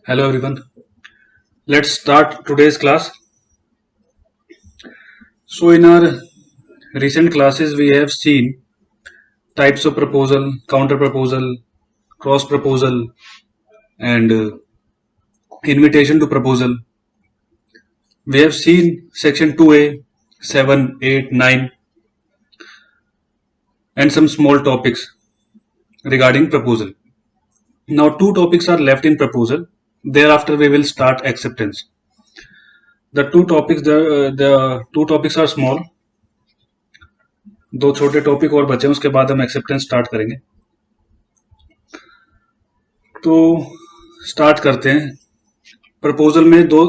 Hello everyone. Let's start today's class. So in our recent classes we have seen types of proposal, counter proposal, cross proposal and invitation to proposal. We have seen section 2A, 7, 8, 9 and some small topics regarding proposal. Now two topics are left in proposal. Thereafter we will start acceptance. The two topics are small. दो छोटे topic और बचे हैं उसके बाद हम acceptance start करेंगे. तो स्टार्ट करते हैं. प्रपोजल में दो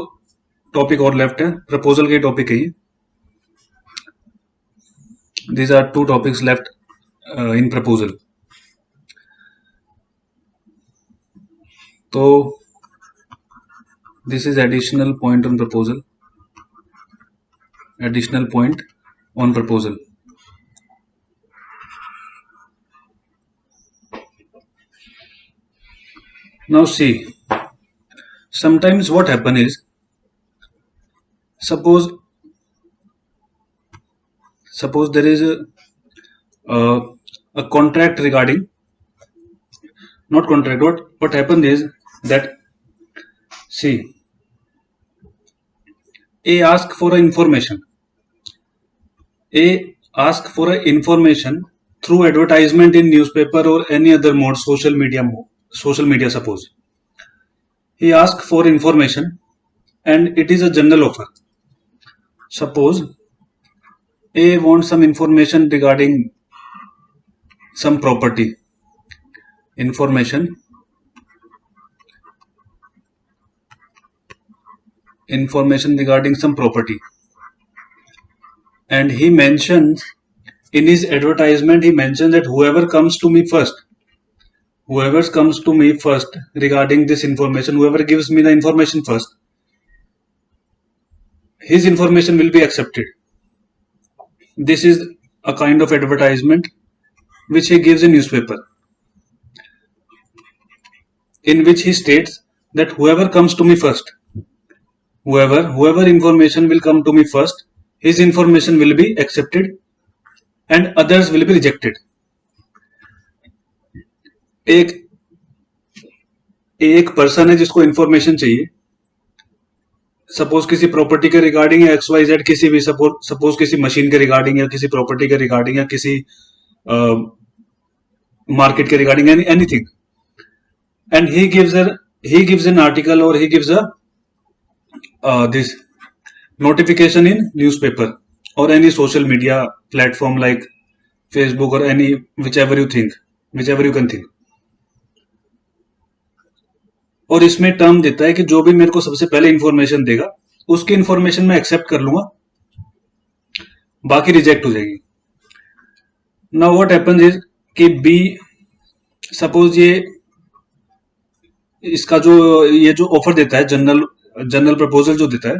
टॉपिक और लेफ्ट है. प्रपोजल के टॉपिक है. These are two topics left in proposal. तो this is additional point on proposal. Additional point on proposal. Now see, sometimes what happen is, suppose there is a contract regarding, not contract, what happens is that, see, A ask for a information. A ask for a information through advertisement in newspaper or any other mode, social media suppose. He asked for information and it is a general offer. Suppose A wants some information regarding some property. Information regarding some property. And he mentions in his advertisement, he mentions that whoever comes to me first regarding this information, whoever gives me the information first, his information will be accepted. This is a kind of advertisement which he gives in newspaper, in which he states that whoever comes to me first, whoever information will come to me first, his information will be accepted and others will be rejected. एक person है जिसको information चाहिए, suppose किसी property के regarding या XYZ किसी भी, suppose किसी मशीन के रिगार्डिंग या किसी प्रॉपर्टी के रिगार्डिंग या किसी मार्केट के regarding, anything, and he gives an article और he gives this notification in newspaper or any social media platform like Facebook or any whichever you can think. और इसमें टर्म देता है कि जो भी मेरे को सबसे पहले इंफॉर्मेशन देगा उसकी इंफॉर्मेशन मैं एक्सेप्ट कर लूंगा, बाकी रिजेक्ट हो जाएगी. नाउ व्हाट हैपेंस इज कि बी, सपोज इसका जो ऑफर देता है, जनरल प्रपोजल जो देता है,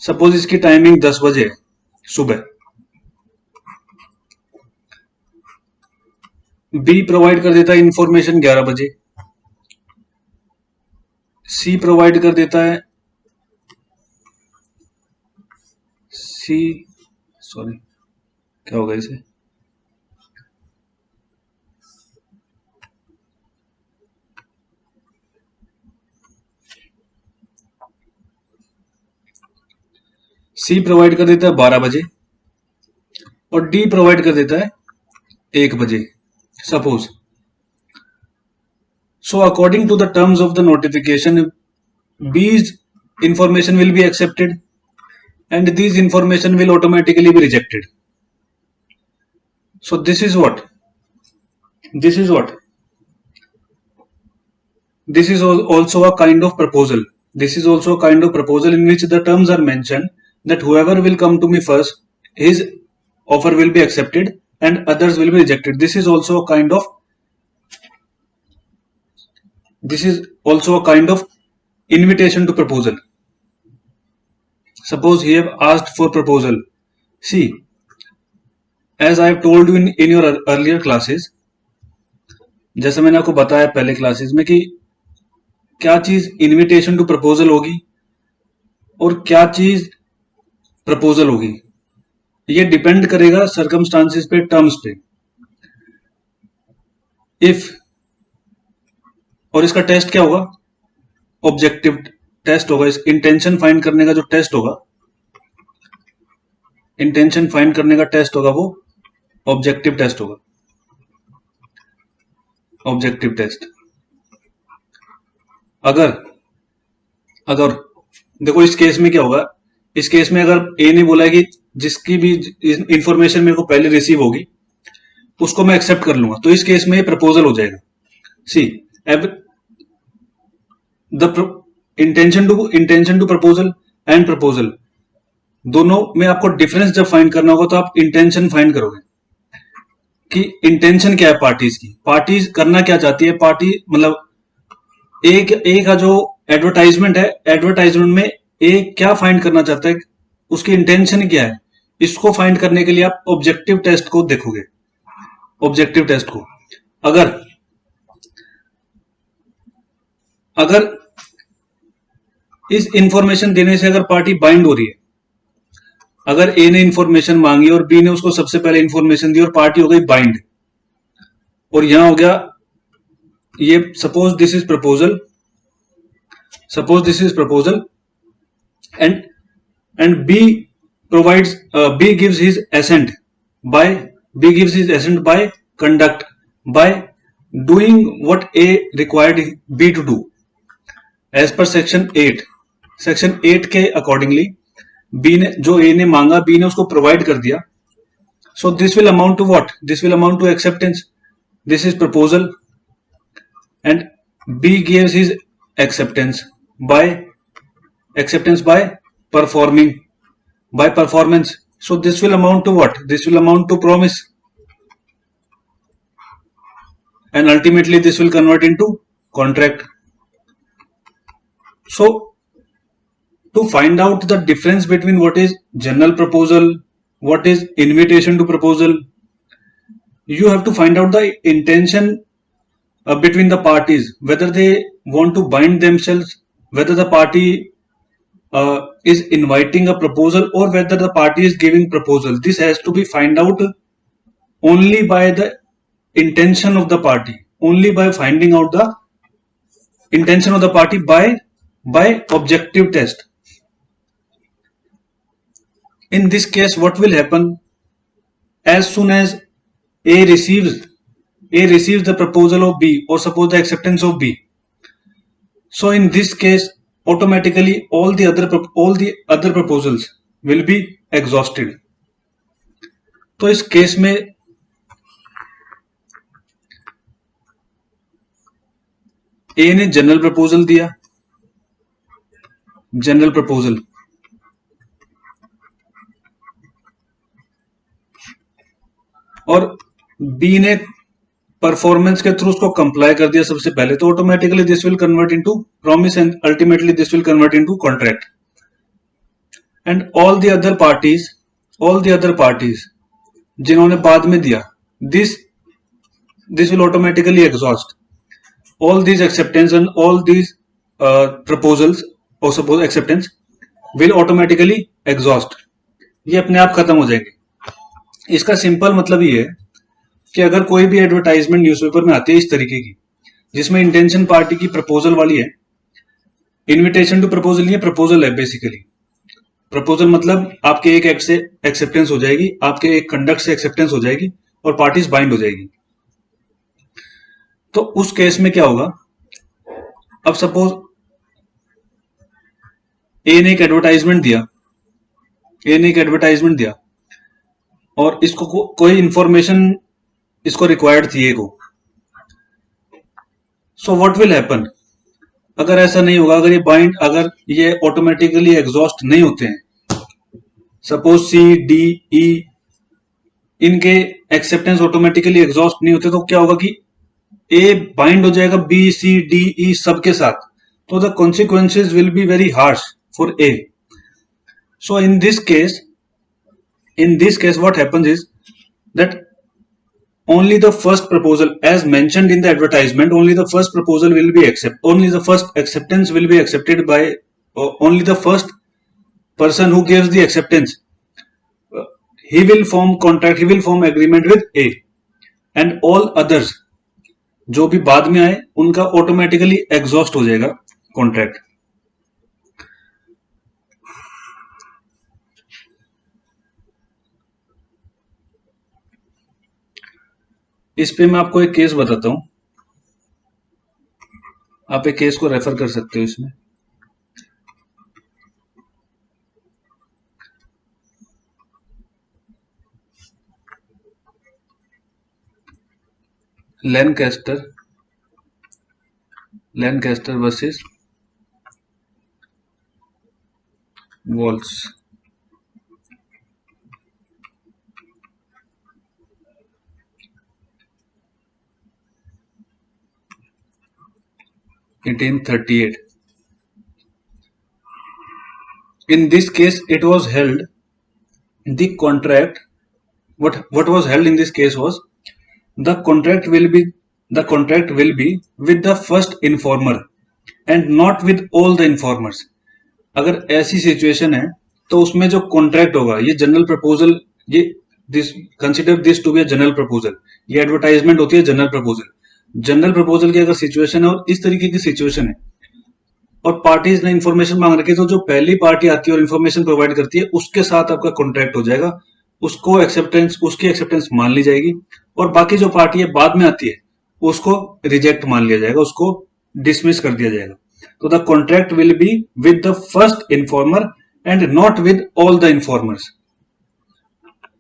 सपोज इसकी टाइमिंग 10 बजे सुबह. बी प्रोवाइड कर देता है इंफॉर्मेशन 11 बजे. सी प्रोवाइड कर देता है, सॉरी क्या होगा इसे, सी प्रोवाइड कर देता है 12 बजे और डी प्रोवाइड कर देता है 1 बजे, suppose. So according to the terms of the notification, B's information will be accepted and these information will automatically be rejected. So this is also a kind of proposal. This is also a kind of proposal in which the terms are mentioned that whoever will come to me first, his offer will be accepted and others will be rejected. This is also a kind of invitation to proposal. Suppose he have asked for proposal. See, as I have told you in your earlier classes, जैसे मैंने आपको बताया पहले classes में क्या चीज invitation to proposal होगी और क्या चीज प्रपोजल होगी, ये डिपेंड करेगा सर्कमस्टांसिस पे, टर्म्स पे। इफ, और इसका टेस्ट क्या होगा, ऑब्जेक्टिव टेस्ट होगा। इस इंटेंशन फाइंड करने का जो टेस्ट होगा, इंटेंशन फाइंड करने का टेस्ट होगा वो ऑब्जेक्टिव टेस्ट होगा, ऑब्जेक्टिव टेस्ट। अगर अगर देखो इस केस में क्या होगा, इस केस में अगर ए ने बोला है कि जिसकी भी इंफॉर्मेशन मेरे को पहले रिसीव होगी उसको मैं एक्सेप्ट कर लूंगा, तो इस केस में ये प्रपोजल हो जाएगा। See, the intention to proposal and proposal, दोनों में आपको डिफरेंस जब फाइंड करना होगा तो आप इंटेंशन फाइंड करोगे कि इंटेंशन क्या है पार्टीज की, पार्टीज करना क्या चाहती है। पार्टी मतलब एक का जो एडवर्टाइजमेंट है, एडवर्टाइजमेंट में एक क्या फाइंड करना चाहता है, उसकी इंटेंशन क्या है, इसको फाइंड करने के लिए आप ऑब्जेक्टिव टेस्ट को देखोगे। ऑब्जेक्टिव टेस्ट को अगर अगर इस इंफॉर्मेशन देने से अगर पार्टी बाइंड हो रही है, अगर ए ने इंफॉर्मेशन मांगी और बी ने उसको सबसे पहले इंफॉर्मेशन दी और पार्टी हो गई बाइंड, और यहां हो गया ये, suppose this is proposal, suppose this is proposal and B provides B gives his assent by conduct, by doing what A required B to do as per section 8 के accordingly B ने जो A ने मांगा, B ने उसको provide कर दिया। So this will amount to what? This will amount to acceptance. This is proposal and B gives his acceptance by performance. So this will amount to what? This will amount to promise, and ultimately this will convert into contract. So to find out the difference between what is general proposal, what is invitation to proposal, you have to find out the intention between the parties, whether they want to bind themselves, whether the party is inviting a proposal or whether the party is giving proposal. This has to be find out only by the intention of the party, only by finding out the intention of the party by objective test. In this case, what will happen, as soon as A receives the proposal of B, or suppose the acceptance of B, so in this case automatically all the other proposals will be exhausted. तो इस case में ए ने general proposal दिया, general proposal, और B ने performance के through उसको comply कर दिया सबसे पहले, तो automatically this will convert into promise and ultimately this will convert into contract. And all the other parties जिन्होंने बाद में दिया, this will automatically exhaust all these acceptance and all these proposals or suppose acceptance will automatically exhaust, ये अपने आप खत्म हो जाएंगे। इसका सिंपल मतलब ये है कि अगर कोई भी एडवर्टाइजमेंट न्यूज़पेपर में आती है इस तरीके की, जिसमें इंटेंशन पार्टी की प्रपोजल वाली है, इनविटेशन टू प्रपोजल नहीं है, प्रपोजल है बेसिकली। प्रपोजल मतलब आपके एक एक्ट से एक्सेप्टेंस हो जाएगी, आपके एक कंडक्ट से एक्सेप्टेंस हो जाएगी और पार्टीज बाइंड हो जाएगी। तो उस केस में क्या होगा, अब सपोज ए ने एक एडवर्टाइजमेंट दिया, और इसको कोई इंफॉर्मेशन इसको रिक्वायर्ड थी ए को। सो व्हाट विल हैपन, अगर ऐसा नहीं होगा, अगर ये ऑटोमेटिकली एग्जॉस्ट नहीं होते हैं, सपोज सी डी ई इनके एक्सेप्टेंस ऑटोमेटिकली एग्जॉस्ट नहीं होते, तो क्या होगा कि ए बाइंड हो जाएगा बी सी डी ई सबके साथ, तो the consequences will be very harsh for a. So in this case what happens is that only the first proposal as mentioned in the advertisement, only the first proposal will be only the first acceptance will be accepted by only the first person who gives the acceptance. He will form contract, he will form agreement with A, and all others जो भी बाद में आए उनका automatically exhaust हो जाएगा contract. इस पे मैं आपको एक केस बताता हूं, आप एक केस को रेफर कर सकते हो इसमें. लैनकास्टर versus walls. In 1838. In this case, it was held the contract. What was held in this case was the contract will be with the first informer and not with all the informers. अगर ऐसी situation है तो उसमें जो contract होगा ये general proposal, ये this consider this to be a general proposal. ये एडवर्टाइजमेंट होती है जनरल प्रपोजल. जनरल प्रपोजल की अगर सिचुएशन है और इस तरीके की सिचुएशन है और पार्टीज ने इन्फॉर्मेशन मांग रखी है, तो जो पहली पार्टी आती है और इन्फॉर्मेशन प्रोवाइड करती है उसके साथ आपका कॉन्ट्रैक्ट हो जाएगा, उसको उसकी एक्सेप्टेंस मान ली जाएगी, और बाकी जो पार्टी है बाद में आती है उसको रिजेक्ट मान लिया जाएगा, उसको डिसमिस कर दिया जाएगा. तो the contract will be with the first informer and not with all the informers.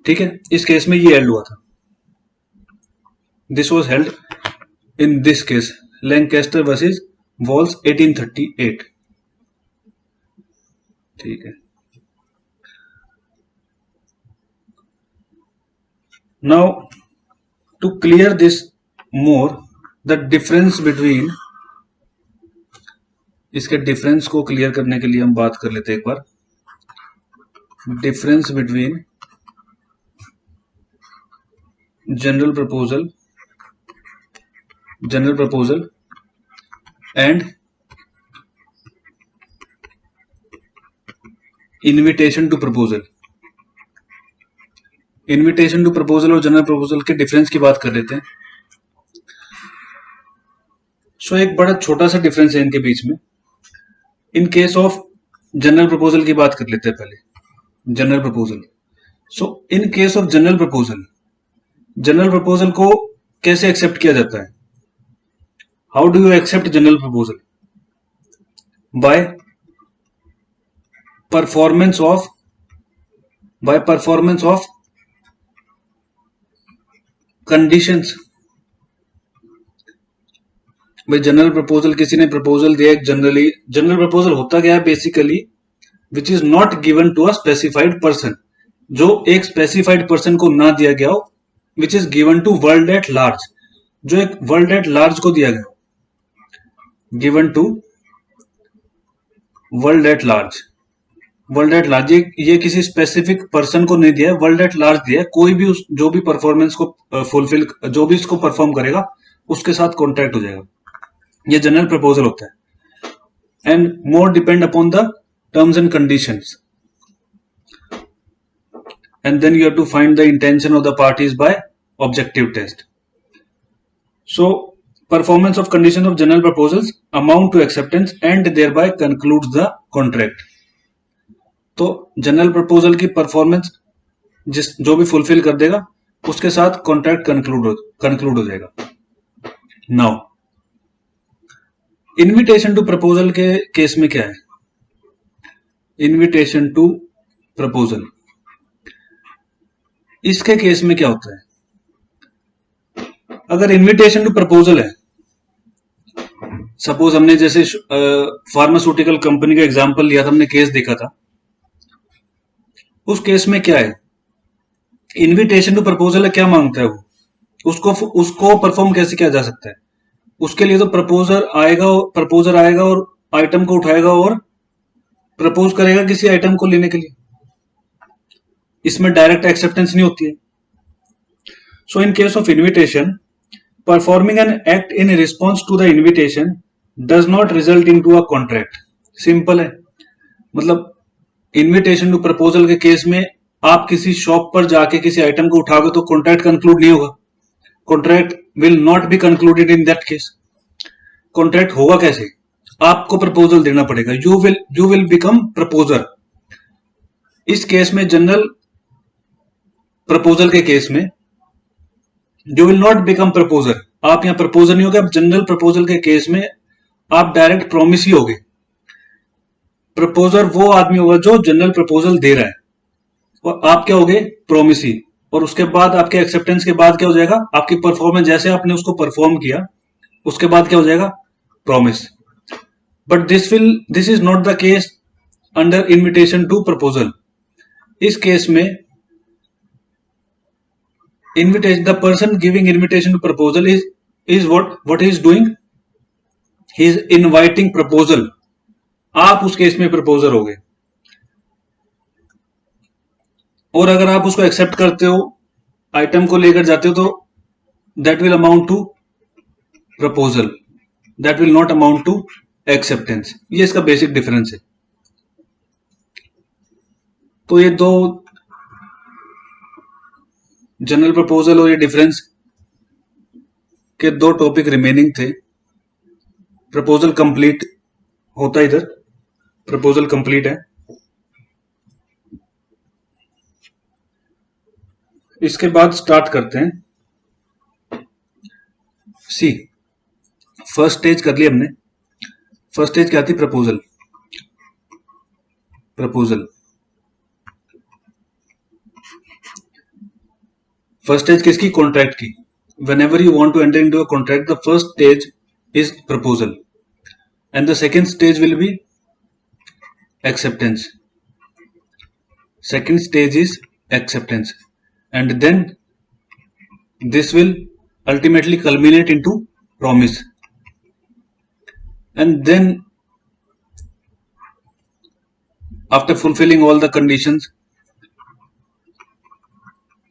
ठीक है, इस केस में ये हेल्ड हुआ था. This was held in this case Lancaster versus Walls 1838. ठीक है. Now to clear this more, the difference between, इसके डिफरेंस को क्लियर करने के लिए हम बात कर लेते हैं एक बार. Difference between general proposal and invitation to proposal. Invitation to proposal और जनरल प्रपोजल के डिफरेंस की बात कर लेते हैं. सो एक बड़ा छोटा सा डिफरेंस है इनके बीच में. In case of general proposal की बात कर लेते हैं पहले. General proposal. So in case of general proposal को कैसे एक्सेप्ट किया जाता है? How do you accept general proposal? By performance of conditions. भाई जनरल प्रपोजल किसी ने प्रपोजल दिया, एक जनरल प्रपोजल होता क्या है basically, which is not given to a specified person, जो एक स्पेसिफाइड पर्सन को ना दिया गया हो, which is given to world at large, जो एक वर्ल्ड एट लार्ज को दिया गया, given to world at large. ये किसी स्पेसिफिक पर्सन को नहीं दिया है, वर्ल्ड एट लार्ज दिया है. कोई भी जो भी परफॉर्मेंस को फुलफिल, जो भी इसको परफॉर्म करेगा उसके साथ कॉन्ट्रैक्ट हो जाएगा. ये जनरल प्रपोजल होता है. And more depend upon the terms and conditions, and then you have to find the intention of the parties by objective test. So performance of conditions of general proposals amount to acceptance and thereby concludes the contract. तो general proposal की performance जो भी fulfil कर देगा उसके साथ contract conclude हो जाएगा. नाउ इनविटेशन टू प्रपोजल के केस में क्या है? इनविटेशन टू प्रपोजल, इसके केस में क्या होता है? अगर इनविटेशन टू प्रपोजल है, सपोज हमने जैसे फार्मास्यूटिकल कंपनी का एग्जांपल लिया था, हमने केस देखा था, उस केस में क्या है? इनविटेशन टू प्रपोजल है, क्या मांगता है वो, उसको परफॉर्म कैसे किया जा सकता है? उसके लिए तो प्रपोजर आएगा और आइटम को उठाएगा और प्रपोज करेगा किसी आइटम को लेने के लिए. इसमें डायरेक्ट एक्सेप्टेंस नहीं होती है. So in case of invitation, performing an act in response to the invitation does not result into a contract. Simple है, मतलब इन्विटेशन टू प्रपोजल के केस में आप किसी शॉप पर जाके किसी आइटम को उठाओगे तो कॉन्ट्रैक्ट कंक्लूड नहीं होगा. Contract will not be concluded in that case. Contract होगा कैसे? आपको प्रपोजल देना पड़ेगा. You will become proposer. इस केस में जनरल प्रपोजल के केस में you will not become proposer. आप यहां प्रपोजर नहीं होगे. आप जनरल प्रपोजल के केस में आप डायरेक्ट प्रॉमिस ही होगे. प्रपोजर वो आदमी होगा जो जनरल प्रपोजल दे रहा है, और आप क्या होगे? प्रोमिसी. और उसके बाद आपके एक्सेप्टेंस के बाद क्या हो जाएगा? आपकी परफॉर्मेंस, जैसे आपने उसको परफॉर्म किया उसके बाद क्या हो जाएगा? Promise. But this is not the case under invitation to proposal. इस केस में invitation, the person giving invitation to proposal is what he is doing? He is inviting proposal. आप उस केस में प्रपोजर हो गए. और अगर आप उसको एक्सेप्ट करते हो, आइटम को लेकर जाते हो, तो that will amount to proposal. That will not amount to acceptance. ये इसका बेसिक डिफरेंस है. तो ये दो जनरल प्रपोजल और ये डिफरेंस के दो टॉपिक रिमेनिंग थे. प्रपोजल कंप्लीट होता है, इधर प्रपोजल कंप्लीट है. इसके बाद स्टार्ट करते हैं. सी, फर्स्ट स्टेज कर ली हमने. फर्स्ट स्टेज क्या थी? प्रपोजल. प्रपोजल फर्स्ट स्टेज किसकी? कॉन्ट्रैक्ट की. whenever you want to enter into a contract, the first stage is proposal and the second stage will be acceptance. Second stage is acceptance, and then this will ultimately culminate into promise, and then after fulfilling all the conditions,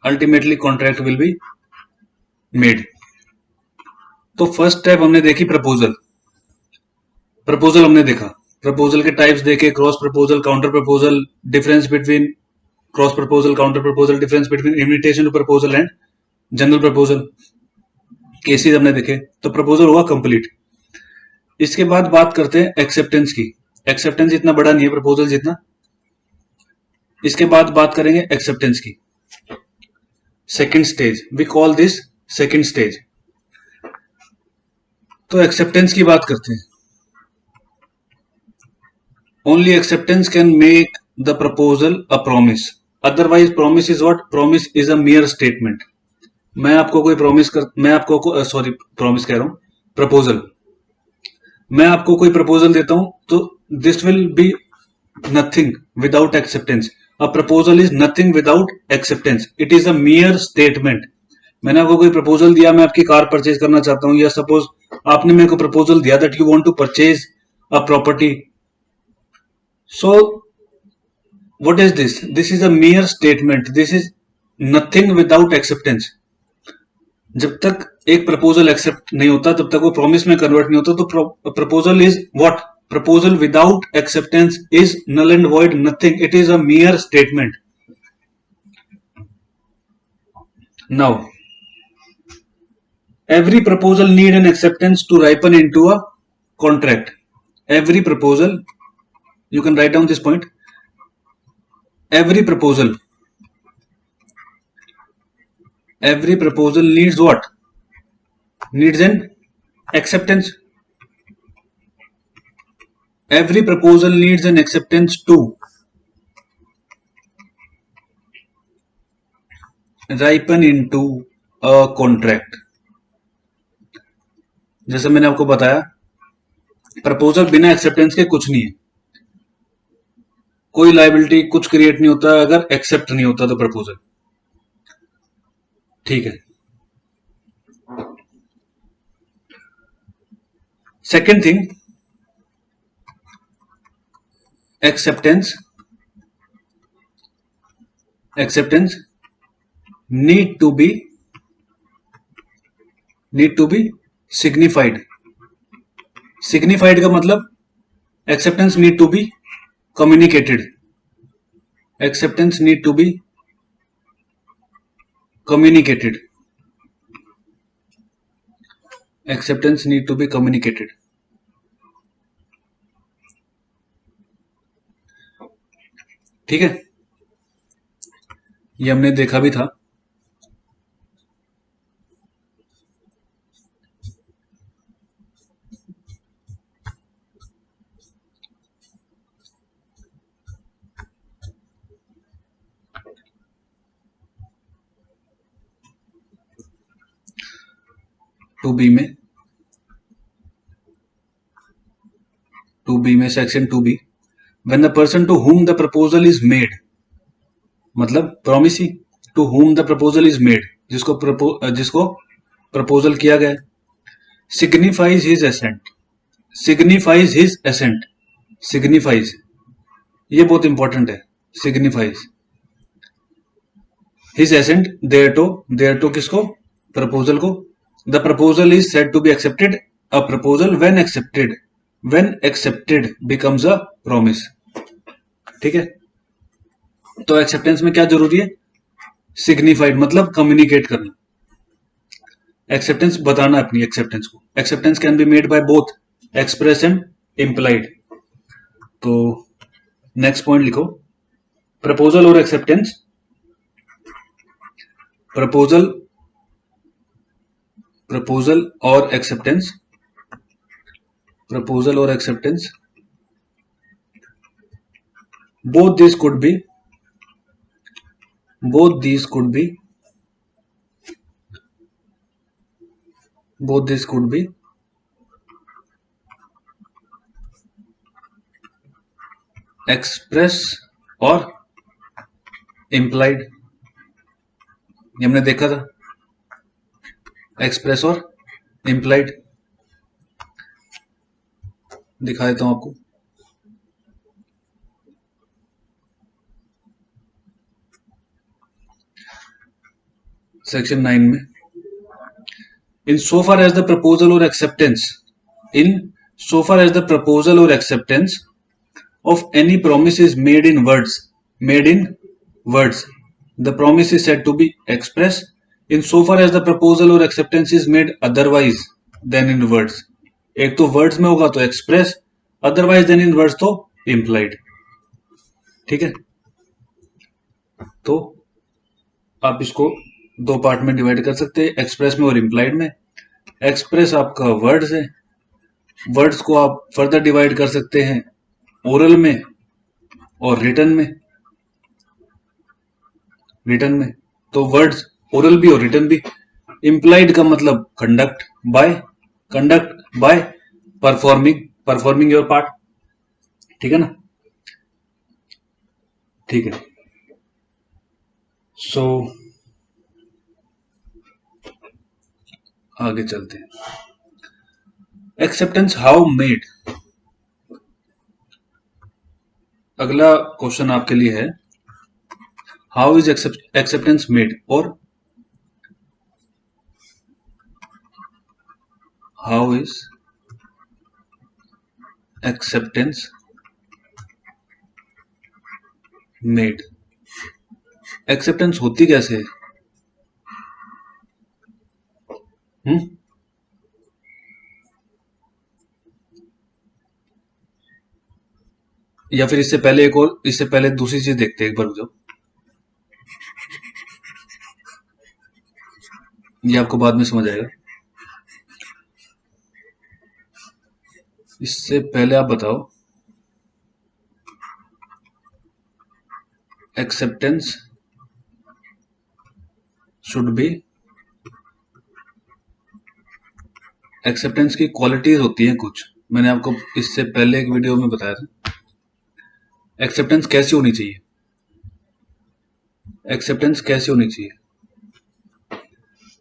ultimately contract will be made. तो first step हमने देखी proposal. Proposal हमने देखा, proposal के types देखे, cross proposal, counter proposal, difference between cross proposal, counter proposal, difference between invitation to proposal and general proposal. Cases हमने देखे. तो प्रपोजल हुआ कंप्लीट. इसके बाद बात करते हैं एक्सेप्टेंस की. एक्सेप्टेंस इतना बड़ा नहीं है प्रपोजल जितना. इसके बाद बात करेंगे एक्सेप्टेंस की. Second stage, we call this second stage. तो एक्सेप्टेंस की बात करते हैं. Only acceptance can make the proposal a promise. Otherwise promise is what? Promise is a mere statement. मैं आपको कोई प्रॉमिस प्रॉमिस कह रहा हूं, प्रपोजल. मैं आपको कोई प्रपोजल देता हूं तो this will be nothing without acceptance. A proposal is nothing without acceptance. It is a mere statement. मैंने आपको कोई प्रपोजल दिया, मैं आपकी कार परचेज करना चाहता हूं, या सपोज आपने मेरे को प्रपोजल दिया that you want to purchase a property. So what is this? This is a mere statement. This is nothing without acceptance. जब तक एक प्रपोजल एक्सेप्ट नहीं होता तब तक वो प्रॉमिस में कन्वर्ट नहीं होता. तो proposal is what? Proposal without acceptance is null and void, nothing. It is a mere statement. Now, every proposal need an acceptance to ripen into a contract. Every proposal, you can write down this point. Every proposal needs what? Needs an acceptance. Every proposal needs an acceptance to ripen into a contract. जैसे मैंने आपको बताया, proposal बिना acceptance के कुछ नहीं है. कोई लायबिलिटी कुछ क्रिएट नहीं होता अगर एक्सेप्ट नहीं होता तो प्रपोजल. ठीक है. Second thing, acceptance need to be need to be signified. Signified का मतलब acceptance need to be communicated. Acceptance need to be communicated. Acceptance need to be communicated. ठीक है, ये हमने देखा भी था। टू बी में, section 2B, when the person to whom the proposal is made, मतलब promisee to whom the proposal is made, जिसको प्रपोजल किया गया, signifies his assent, signifies his assent, signifies, ये बहुत इंपॉर्टेंट है, signifies his assent thereto किसको, proposal को, the proposal is said to be accepted, a proposal when accepted becomes a promise। ठीक है, तो एक्सेप्टेंस में क्या जरूरी है, सिग्निफाइड मतलब कम्युनिकेट करना, एक्सेप्टेंस बताना अपनी एक्सेप्टेंस को। Acceptance can be made by both express and implied. तो नेक्स्ट पॉइंट लिखो, प्रपोजल और एक्सेप्टेंस, प्रपोजल और एक्सेप्टेंस, प्रपोजल और acceptance, both these could be express और इम्प्लाइड। ये हमने देखा था, एक्सप्रेस और इम्प्लाइड। दिखा देता हूं आपको, सेक्शन 9 में, in so far as the proposal or acceptance of any promise is made in words, the promise is said to be express, in so far as the proposal or acceptance is made otherwise than in words। एक तो words में होगा तो express, otherwise then in words तो implied. ठीक है, तो आप इसको दो पार्ट में डिवाइड कर सकते हैं, एक्सप्रेस में और इम्प्लाइड में। एक्सप्रेस आपका वर्ड्स है, वर्ड्स को आप फर्दर डिवाइड कर सकते हैं ओरल में और रिटन में, तो वर्ड्स ओरल भी और रिटन भी। इम्प्लाइड का मतलब conduct by performing your part. ठीक है ना, ठीक है। सो आगे चलते हैं, एक्सेप्टेंस हाउ मेड। अगला क्वेश्चन आपके लिए है, हाउ इज एक्सेप्टेंस मेड, और how is acceptance made. Acceptance होती कैसे है? या फिर इससे पहले दूसरी चीज देखते हैं एक बार, जो ये आपको बाद में समझ आएगा। इससे पहले आप बताओ, एक्सेप्टेंस शुड बी, एक्सेप्टेंस की क्वालिटीज होती हैं कुछ, मैंने आपको इससे पहले एक वीडियो में बताया था। एक्सेप्टेंस कैसी होनी चाहिए, एक्सेप्टेंस कैसी होनी चाहिए,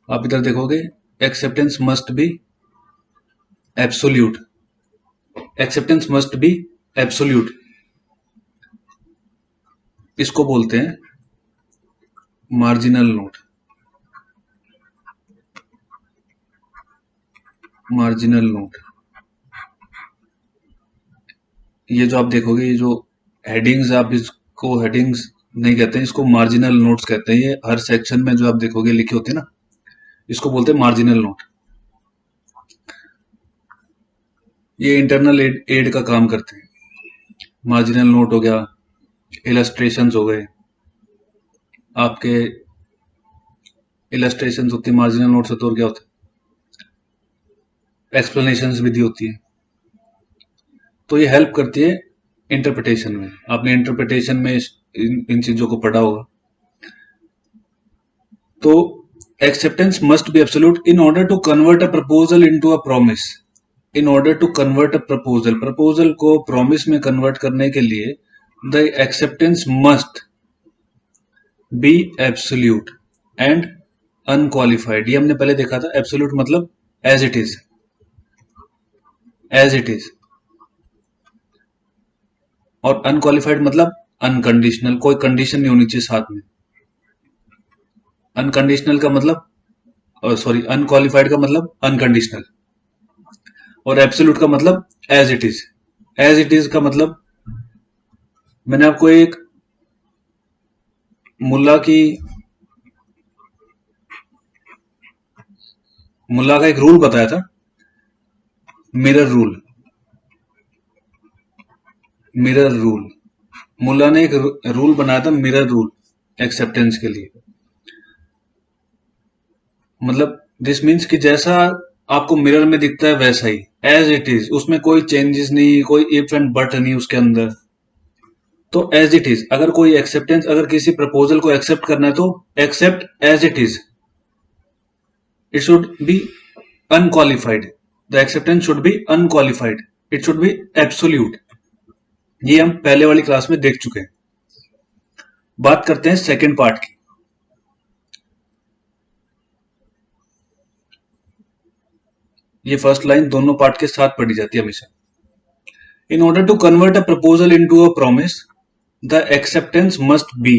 आप इधर देखोगे, acceptance must B absolute, acceptance must B absolute, इसको बोलते हैं मार्जिनल नोट। मार्जिनल नोट, ये जो आप देखोगे, ये जो हेडिंग्स, आप इसको हेडिंग्स नहीं कहते हैं, इसको मार्जिनल नोट्स कहते हैं। ये हर सेक्शन में जो आप देखोगे लिखे होते हैं ना, इसको बोलते हैं मार्जिनल नोट। ये इंटरनल एड का काम करते हैं। मार्जिनल नोट हो गया, इलस्ट्रेशंस हो गए, आपके इलस्ट्रेशंस होती है मार्जिनल नोट्स, तो और क्या होता है, एक्सप्लेनेशंस भी दी होती है। तो ये हेल्प करती है इंटरप्रिटेशन में। आपने इंटरप्रिटेशन में इन चीजों को पढ़ा होगा। तो acceptance must be absolute in order to convert a proposal into a promise. In order to convert a proposal को promise में convert करने के लिए the acceptance must be absolute and unqualified. ये हमने पहले देखा था। absolute मतलब as it is, as it is, और unqualified मतलब unconditional, कोई condition नहीं होनी चाहिए साथ में। अनकंडीशनल का मतलब सॉरी अनक्वालिफाइड का मतलब अनकंडीशनल, और एब्सोल्यूट का मतलब as it is. As it is का मतलब, मैंने आपको एक मुल्ला का एक रूल बताया था, मिरर रूल। मिरर रूल, मुल्ला ने एक रूल बनाया था, मिरर रूल, एक्सेप्टेंस के लिए। मतलब दिस मीन्स कि जैसा आपको मिरर में दिखता है वैसा ही, एज इट इज, उसमें कोई चेंजेस नहीं, कोई इफ एंड बट नहीं उसके अंदर। तो एज इट इज, अगर कोई एक्सेप्टेंस, अगर किसी प्रपोजल को एक्सेप्ट करना है तो accept as it is. It should be unqualified, the acceptance should be unqualified, it should be absolute. ये हम पहले वाली क्लास में देख चुके हैं। बात करते हैं सेकेंड पार्ट की। ये फर्स्ट लाइन दोनों पार्ट के साथ पढ़ी जाती है हमेशा। In order to convert a proposal into a promise, the acceptance must be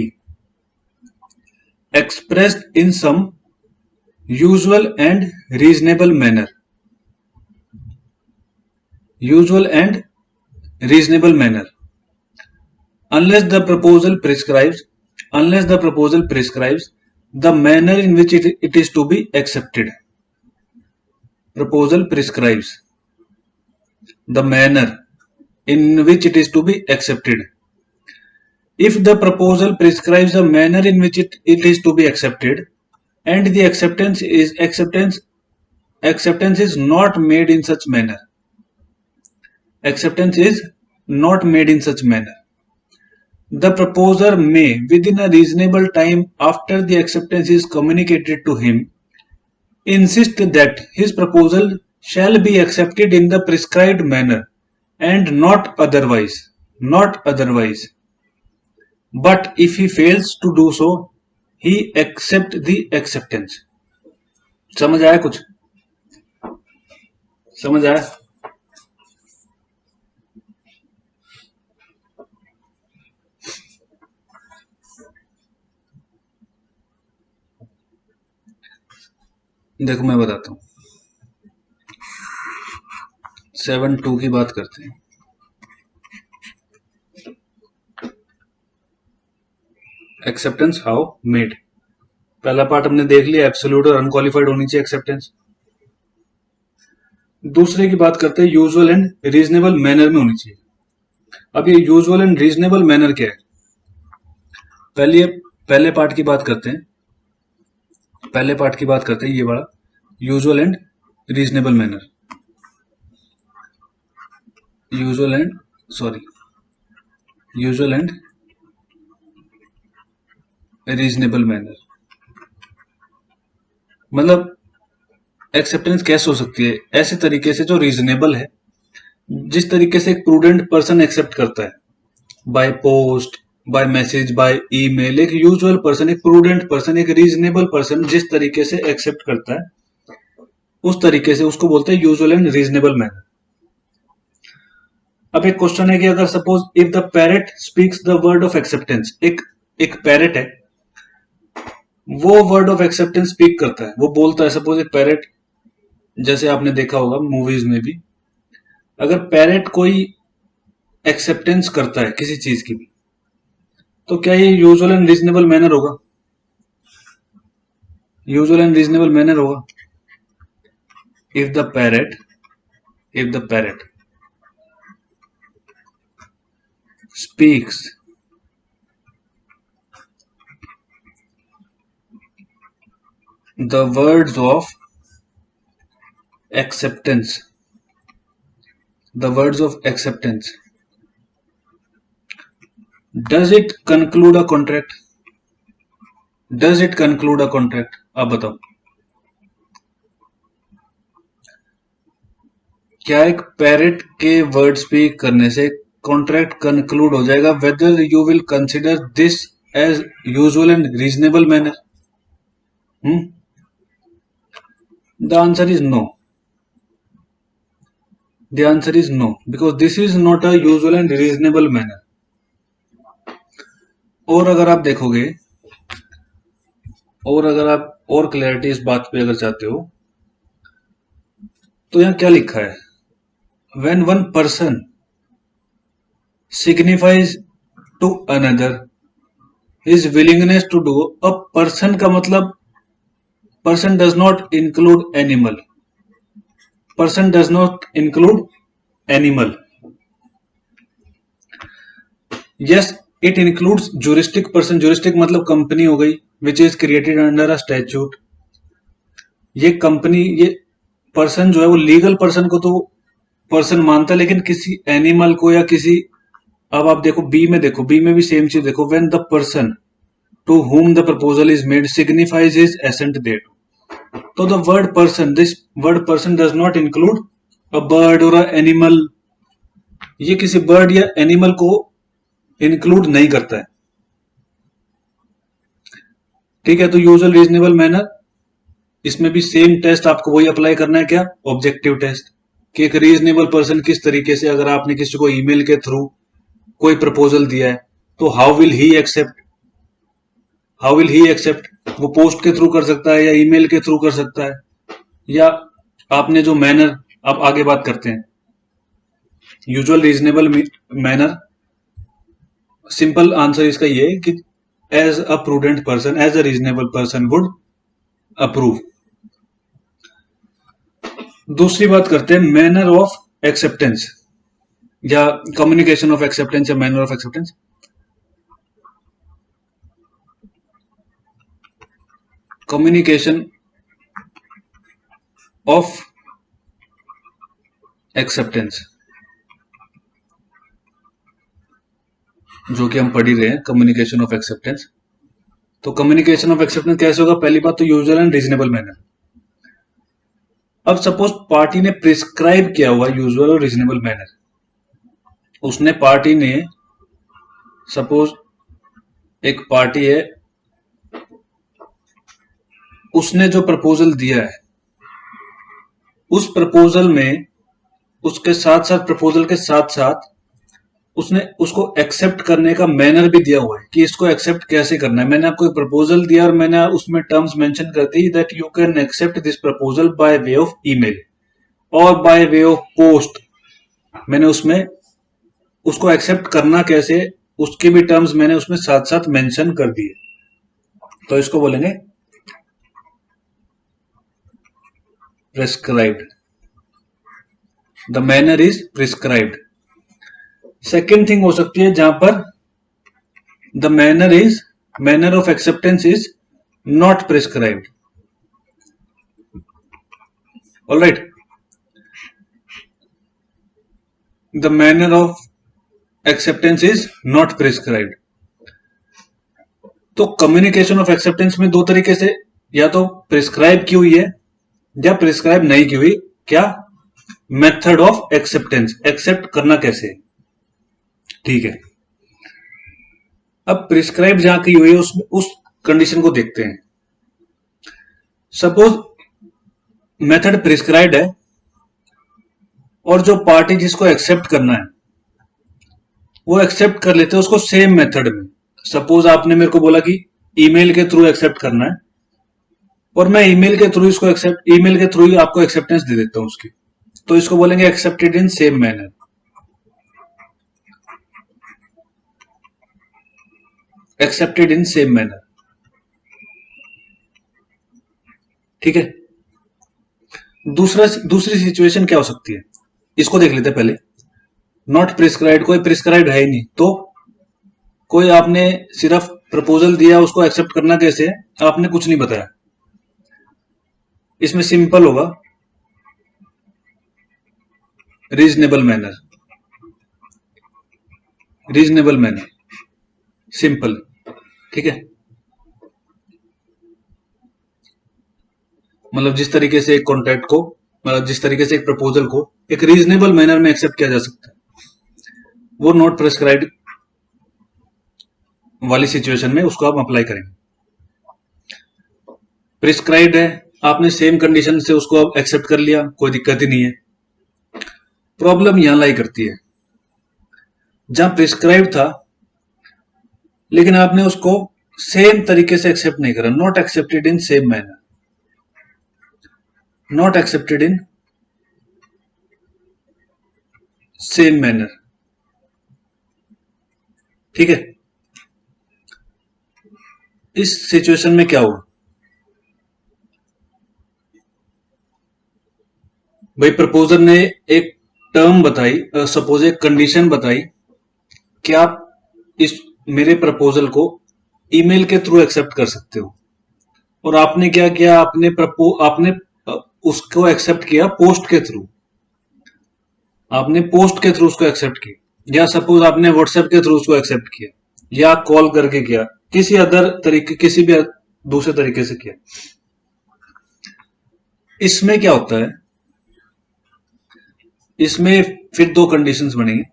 expressed in some usual and reasonable manner. Usual and reasonable manner. Unless the proposal prescribes the manner in which it is to be accepted. Proposal prescribes the manner in which it is to be accepted. If the proposal prescribes the manner in which it is to be accepted, and the acceptance is not made in such manner, the proposer may, within a reasonable time after the acceptance is communicated to him, insist that his proposal shall be accepted in the prescribed manner and not otherwise. But if he fails to do so, he accept the acceptance. समझ आया कुछ? समझ आया? देखो मैं बताता हूं। 7.2 की बात करते हैं। Acceptance how made. पहला पार्ट हमने देख लिया, एब्सोल्यूट और अनक्वालिफाइड होनी चाहिए एक्सेप्टेंस। दूसरे की बात करते हैं, यूजुअल एंड रीजनेबल मैनर में होनी चाहिए। अब ये यूजुअल एंड रीजनेबल मैनर क्या है? पहले पार्ट की बात करते हैं। ये बड़ा usual and reasonable manner. Usual and reasonable manner मतलब एक्सेप्टेंस कैसे हो सकती है? ऐसे तरीके से जो रीजनेबल है, जिस तरीके से एक प्रूडेंट पर्सन एक्सेप्ट करता है, by post, by message, by email. एक यूजुअल पर्सन, एक प्रूडेंट पर्सन, एक रीजनेबल पर्सन जिस तरीके से एक्सेप्ट करता है, उस तरीके से उसको बोलते हैं यूजुअल एंड रीजनेबल मैनर। अब एक क्वेश्चन है कि अगर suppose if the parrot speaks the word of acceptance, एक पैरेट है, वो वर्ड ऑफ एक्सेप्टेंस स्पीक करता है, वो बोलता है। सपोज एक पैरेट जैसे आपने देखा होगा मूवीज में भी, अगर पैरेट कोई एक्सेप्टेंस करता है किसी चीज की भी, तो क्या ये यूजुअल एंड रीजनेबल मैनर होगा? यूजुअल एंड रीजनेबल मैनर होगा। If the parrot if the parrot speaks the words of acceptance, the words of acceptance, does it conclude a contract? Does it conclude a contract? आप बताओ, क्या एक parrot के word speak करने से contract conclude हो जाएगा? Whether you will consider this as usual and reasonable manner? The answer is no. The answer is no, because this is not a usual and reasonable manner. और अगर आप देखोगे, और अगर आप और क्लैरिटी इस बात पे अगर चाहते हो, तो यहां क्या लिखा है? When one person signifies to another his willingness to do, a person का मतलब person does not include animal. Person does not include animal. Yes, it includes juristic person. Juristic मतलब कंपनी हो गई, which is created under a statute. ये company, ये person जो है वो लीगल पर्सन को तो पर्सन मानता है, लेकिन किसी एनिमल को या किसी, अब आप देखो बी में, देखो बी में भी सेम चीज देखो, when the person to whom the proposal is made signifies his assent thereto. तो the word person, this word person does not include a bird और अ एनिमल। ये किसी बर्ड या एनिमल को इंक्लूड नहीं करता है। ठीक है, तो यूजुअल रीजनेबल मैनर, इसमें भी सेम टेस्ट आपको वही अप्लाई करना है। क्या? ऑब्जेक्टिव टेस्ट, कि एक रीजनेबल पर्सन किस तरीके से, अगर आपने किसी को ईमेल के थ्रू कोई प्रपोजल दिया है, तो how will he accept? How will he accept? वो पोस्ट के थ्रू कर सकता है या ईमेल के थ्रू कर सकता है, या आपने जो मैनर, आप आगे बात करते हैं usual reasonable manner. Simple answer इसका ये है कि as a prudent person, as a reasonable person would approve. दूसरी बात करते हैं मैनर ऑफ एक्सेप्टेंस या कम्युनिकेशन ऑफ एक्सेप्टेंस या manner of acceptance. Communication of acceptance जो कि हम पढ़ ही रहे हैं, कम्युनिकेशन ऑफ एक्सेप्टेंस। तो कम्युनिकेशन ऑफ एक्सेप्टेंस कैसे होगा? पहली बात तो यूजुअल एंड रीजनेबल मैनर। अब सपोज पार्टी ने प्रिस्क्राइब किया हुआ यूजुअल और रीजनेबल मैनर, उसने, पार्टी ने, सपोज एक पार्टी है, उसने जो प्रपोजल दिया है, उस प्रपोजल में, उसके साथ साथ, प्रपोजल के साथ साथ उसने उसको एक्सेप्ट करने का मैनर भी दिया हुआ है कि इसको एक्सेप्ट कैसे करना है। मैंने आपको एक प्रपोजल दिया और मैंने उसमें टर्म्स मेंशन कर दी that you can accept this proposal by way of email और बाय वे ऑफ पोस्ट। मैंने उसमें उसको एक्सेप्ट करना कैसे, उसके भी टर्म्स मैंने उसमें साथ साथ मेंशन कर दिए। तो इसको बोलेंगे prescribed. The manner is prescribed. Second thing हो सकती है जहां पर the manner of acceptance is not prescribed. Alright, the manner of acceptance is not prescribed. तो कम्युनिकेशन ऑफ एक्सेप्टेंस में दो तरीके से, या तो प्रिस्क्राइब की हुई है या प्रिस्क्राइब नहीं की हुई। क्या? मेथड ऑफ एक्सेप्टेंस, एक्सेप्ट करना कैसे। ठीक है, अब प्रिस्क्राइब जहां की हुई है उसमें उस कंडीशन को देखते हैं। सपोज मेथड प्रिस्क्राइब्ड है और जो पार्टी जिसको एक्सेप्ट करना है वो एक्सेप्ट कर लेते हैं उसको सेम मेथड में। सपोज आपने मेरे को बोला कि ईमेल के थ्रू एक्सेप्ट करना है, और मैं ईमेल के थ्रू इसको ईमेल के थ्रू ही आपको एक्सेप्टेंस दे देता हूं उसकी, तो इसको बोलेंगे accepted in same manner. Accepted in same manner, ठीक है। दूसरी सिचुएशन क्या हो सकती है, इसको देख लेते हैं पहले। नॉट प्रिस्क्राइब्ड, कोई प्रिस्क्राइब्ड है ही नहीं, तो कोई आपने सिर्फ प्रपोजल दिया, उसको एक्सेप्ट करना कैसे है आपने कुछ नहीं बताया। इसमें सिंपल होगा, reasonable manner, reasonable manner, simple, ठीक है। मतलब जिस तरीके से एक कॉन्ट्रैक्ट को, मतलब जिस तरीके से एक प्रपोजल को एक रीजनेबल मैनर में एक्सेप्ट किया जा सकता है, वो नॉट प्रिस्क्राइब्ड वाली सिचुएशन में उसको आप अप्लाई करेंगे। प्रिस्क्राइब्ड है, आपने सेम कंडीशन से उसको अब एक्सेप्ट कर लिया, कोई दिक्कत ही नहीं है। प्रॉब्लम यहां लाई करती है जहां प्रिस्क्राइब था लेकिन आपने उसको सेम तरीके से एक्सेप्ट नहीं करा। Not accepted in same manner, not accepted in same manner, ठीक है। इस सिचुएशन में क्या हुआ भाई, प्रपोजर ने एक टर्म बताई, सपोज एक कंडीशन बताई कि आप इस मेरे प्रपोजल को ईमेल के थ्रू एक्सेप्ट कर सकते हो, और आपने क्या किया, आपने उसको एक्सेप्ट किया पोस्ट के थ्रू, आपने पोस्ट के थ्रू उसको एक्सेप्ट किया, या सपोज आपने व्हाट्सएप के थ्रू उसको एक्सेप्ट किया, या कॉल करके किया, किसी अदर तरीके, किसी भी दूसरे तरीके से किया। इसमें क्या होता है, इसमें फिर दो कंडीशंस बनेंगी।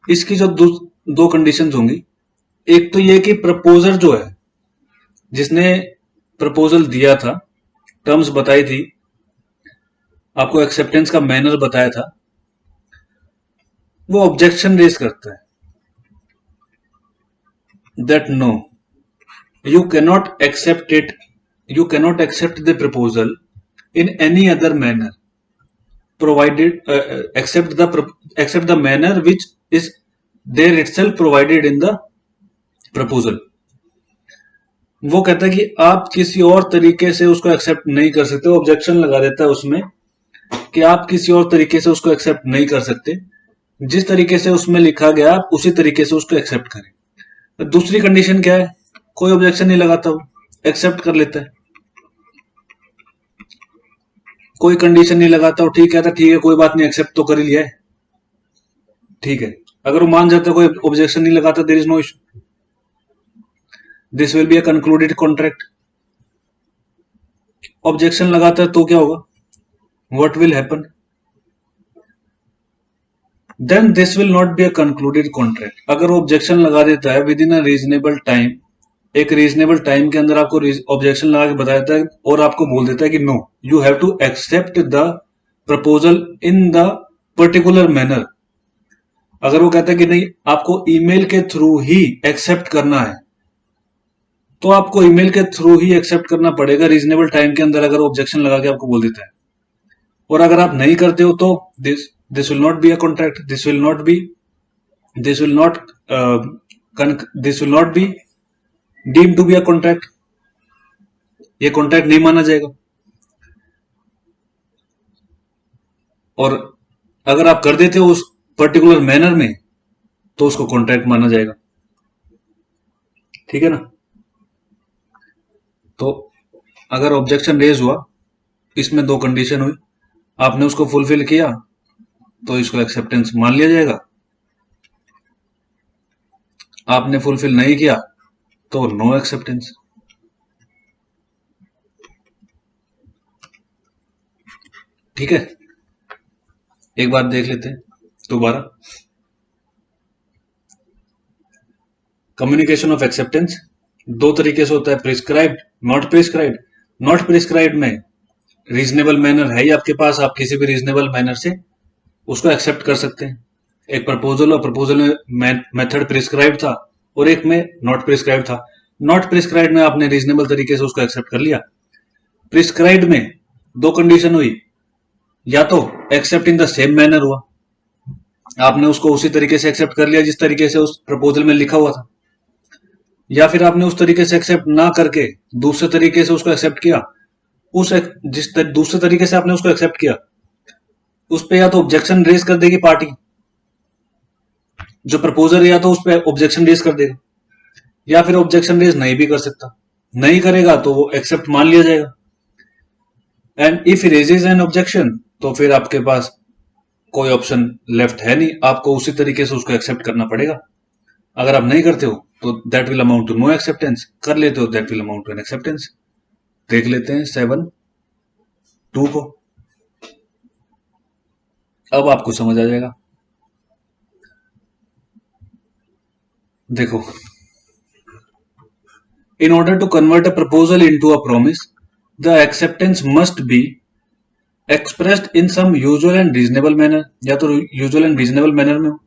इसकी जो दो कंडीशंस होंगी, एक तो ये कि प्रपोजर जो है, जिसने प्रपोजल दिया था, टर्म्स बताई थी, आपको एक्सेप्टेंस का मैनर बताया था, वो ऑब्जेक्शन रेज करता है that no you cannot accept it, you cannot accept the proposal in any other manner provided except the manner which is there itself provided in the proposal। वो कहता है कि आप किसी और तरीके से उसको एक्सेप्ट नहीं कर सकते, ऑब्जेक्शन लगा देता है उसमें कि आप किसी और तरीके से उसको एक्सेप्ट नहीं कर सकते, जिस तरीके से उसमें लिखा गया आप उसी तरीके से उसको एक्सेप्ट करें। दूसरी कंडीशन क्या है, कोई ऑब्जेक्शन नहीं लगाता, वो एक्सेप्ट कर लेता है, कोई कंडीशन नहीं लगाता, वो ठीक है, ठीक है कोई बात नहीं, एक्सेप्ट तो कर ही लिया है, ठीक है। अगर वो मान जाता, कोई ऑब्जेक्शन नहीं लगाता, there is no issue, this will be a concluded contract. Objection लगाता है तो क्या होगा, what will happen, then this will not be a concluded contract. अगर वो ऑब्जेक्शन लगा देता है within a reasonable time, एक रीजनेबल टाइम के अंदर आपको ऑब्जेक्शन लगा के बता देता है और आपको बोल देता है कि no you have to accept the proposal in the particular manner. अगर वो कहता है कि नहीं आपको ईमेल के थ्रू ही एक्सेप्ट करना है, तो आपको ईमेल के थ्रू ही एक्सेप्ट करना पड़ेगा रीजनेबल टाइम के अंदर, अगर ऑब्जेक्शन लगा के आपको बोल देता है। और अगर आप नहीं करते हो तो this will not be a contract, this will not be deemed to be a contract, ये कॉन्ट्रैक्ट नहीं माना जाएगा। और अगर आप कर देते हो उस पर्टिकुलर मैनर में तो उसको कॉन्ट्रैक्ट माना जाएगा, ठीक है ना। तो अगर ऑब्जेक्शन रेज हुआ, इसमें दो कंडीशन हुई, आपने उसको फुलफिल किया तो इसको एक्सेप्टेंस मान लिया जाएगा, आपने फुलफिल नहीं किया तो नो एक्सेप्टेंस, ठीक है। एक बात देख लेते हैं दोबारा, कम्युनिकेशन ऑफ एक्सेप्टेंस दो तरीके से होता है, prescribed, not prescribed. Not prescribed में रीजनेबल मैनर है ही आपके पास, आप किसी भी रीजनेबल मैनर से उसको एक्सेप्ट कर सकते हैं। एक प्रपोजल और प्रपोजल में मेथड प्रिस्क्राइब था और एक में नॉट प्रिस्क्राइब था। नॉट प्रिस्क्राइब्ड में आपने रीजनेबल तरीके से उसको एक्सेप्ट कर लिया। प्रिस्क्राइब्ड में दो कंडीशन हुई, या तो accept in the same manner हुआ, आपने उसको उसी तरीके से एक्सेप्ट कर लिया जिस तरीके से उस प्रपोजल में लिखा हुआ था, या फिर आपने उस तरीके से एक्सेप्ट ना करके दूसरे तरीके से उसको एक्सेप्ट किया। दूसरे तरीके से आपने उसको एक्सेप्ट किया, उस पे या तो ऑब्जेक्शन रेज कर देगी पार्टी, जो प्रपोजर या तो उस पर ऑब्जेक्शन रेज कर देगा, या फिर ऑब्जेक्शन रेज नहीं भी कर सकता। नहीं करेगा तो वो एक्सेप्ट मान लिया जाएगा। And if raises N objection, तो फिर आपके पास कोई ऑप्शन लेफ्ट है नहीं, आपको उसी तरीके से उसको एक्सेप्ट करना पड़ेगा। अगर आप नहीं करते हो तो that will amount to no acceptance, कर लेते हो that will amount to an acceptance. देख लेते हैं 7(2) को, अब आपको समझ आ जाएगा। देखो, in order to convert a proposal into a promise, the acceptance must be expressed in some usual and reasonable manner, या तो usual and reasonable manner में हो,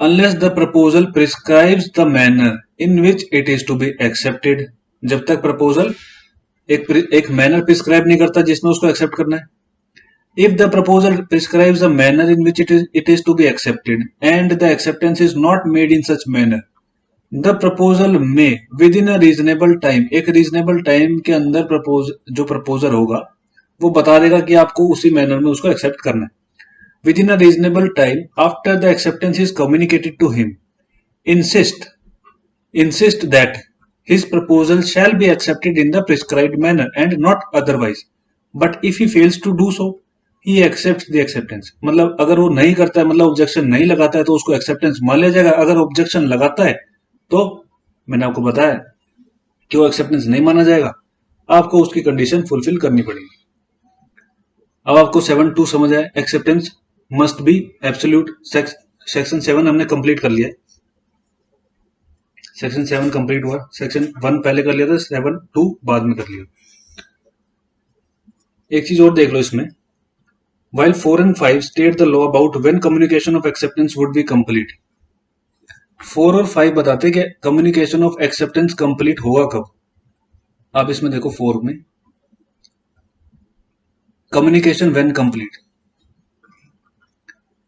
unless the proposal prescribes the manner in which it is to be accepted, जब तक proposal एक manner prescribe नहीं करता जिसमें उसको accept करना है। If the proposal prescribes a manner in which it is to be accepted and the acceptance is not made in such manner, the proposal may within a reasonable time, एक reasonable time के अंदर जो proposer होगा वो बता देगा कि आपको उसी manner में उसको accept करना है। Within a reasonable time after the acceptance is communicated to him, insist that his proposal shall be accepted in the prescribed manner and not otherwise, but if he fails to do so, he accepts the acceptance। मतलब अगर वो नहीं करता है, मतलब objection नहीं लगाता है, तो उसको एक्सेप्टेंस मान लिया जाएगा। अगर ऑब्जेक्शन लगाता है तो मैंने आपको बताया कि वो एक्सेप्टेंस नहीं माना जाएगा, आपको उसकी कंडीशन फुलफिल करनी पड़ेगी। अब आपको 7(2) समझ आया, acceptance must B absolute. Section 7 हमने कंप्लीट कर लिया, सेक्शन 7 कंप्लीट हुआ, सेक्शन 1 पहले कर लिया था, 7(2) बाद में कर लिया। एक चीज और देख लो इसमें, while 4 and 5 state the law about when communication of acceptance would be complete, 4 और 5 बताते कि कम्युनिकेशन ऑफ एक्सेप्टेंस कंप्लीट होगा कब। आप इसमें देखो 4 में, communication when complete,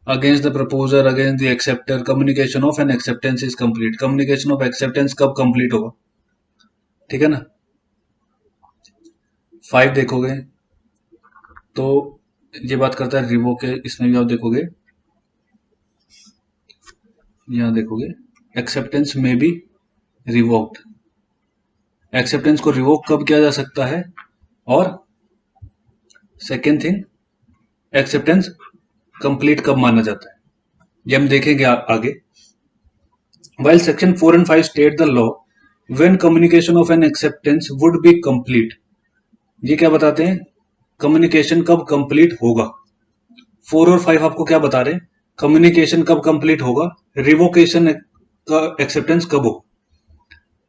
against the proposer, against the acceptor, communication of an acceptance is complete। communication of acceptance कब complete होगा, ठीक है ना। 5 देखोगे तो ये बात करता है रिवोक के, इसमें भी आप देखोगे, यहां देखोगे एक्सेप्टेंस में भी रिवोक्ड, एक्सेप्टेंस को रिवोक कब किया जा सकता है, और सेकेंड थिंग एक्सेप्टेंस कंप्लीट कब माना जाता है, ये हम देखेंगे आगे। While section 4 and 5 state the law when communication of an acceptance would be complete, ये क्या बताते हैं, कम्युनिकेशन कब कंप्लीट होगा। 4 और 5 आपको क्या बता रहे हैं, कम्युनिकेशन कब कंप्लीट होगा, रिवोकेशन का एक्सेप्टेंस कब हो,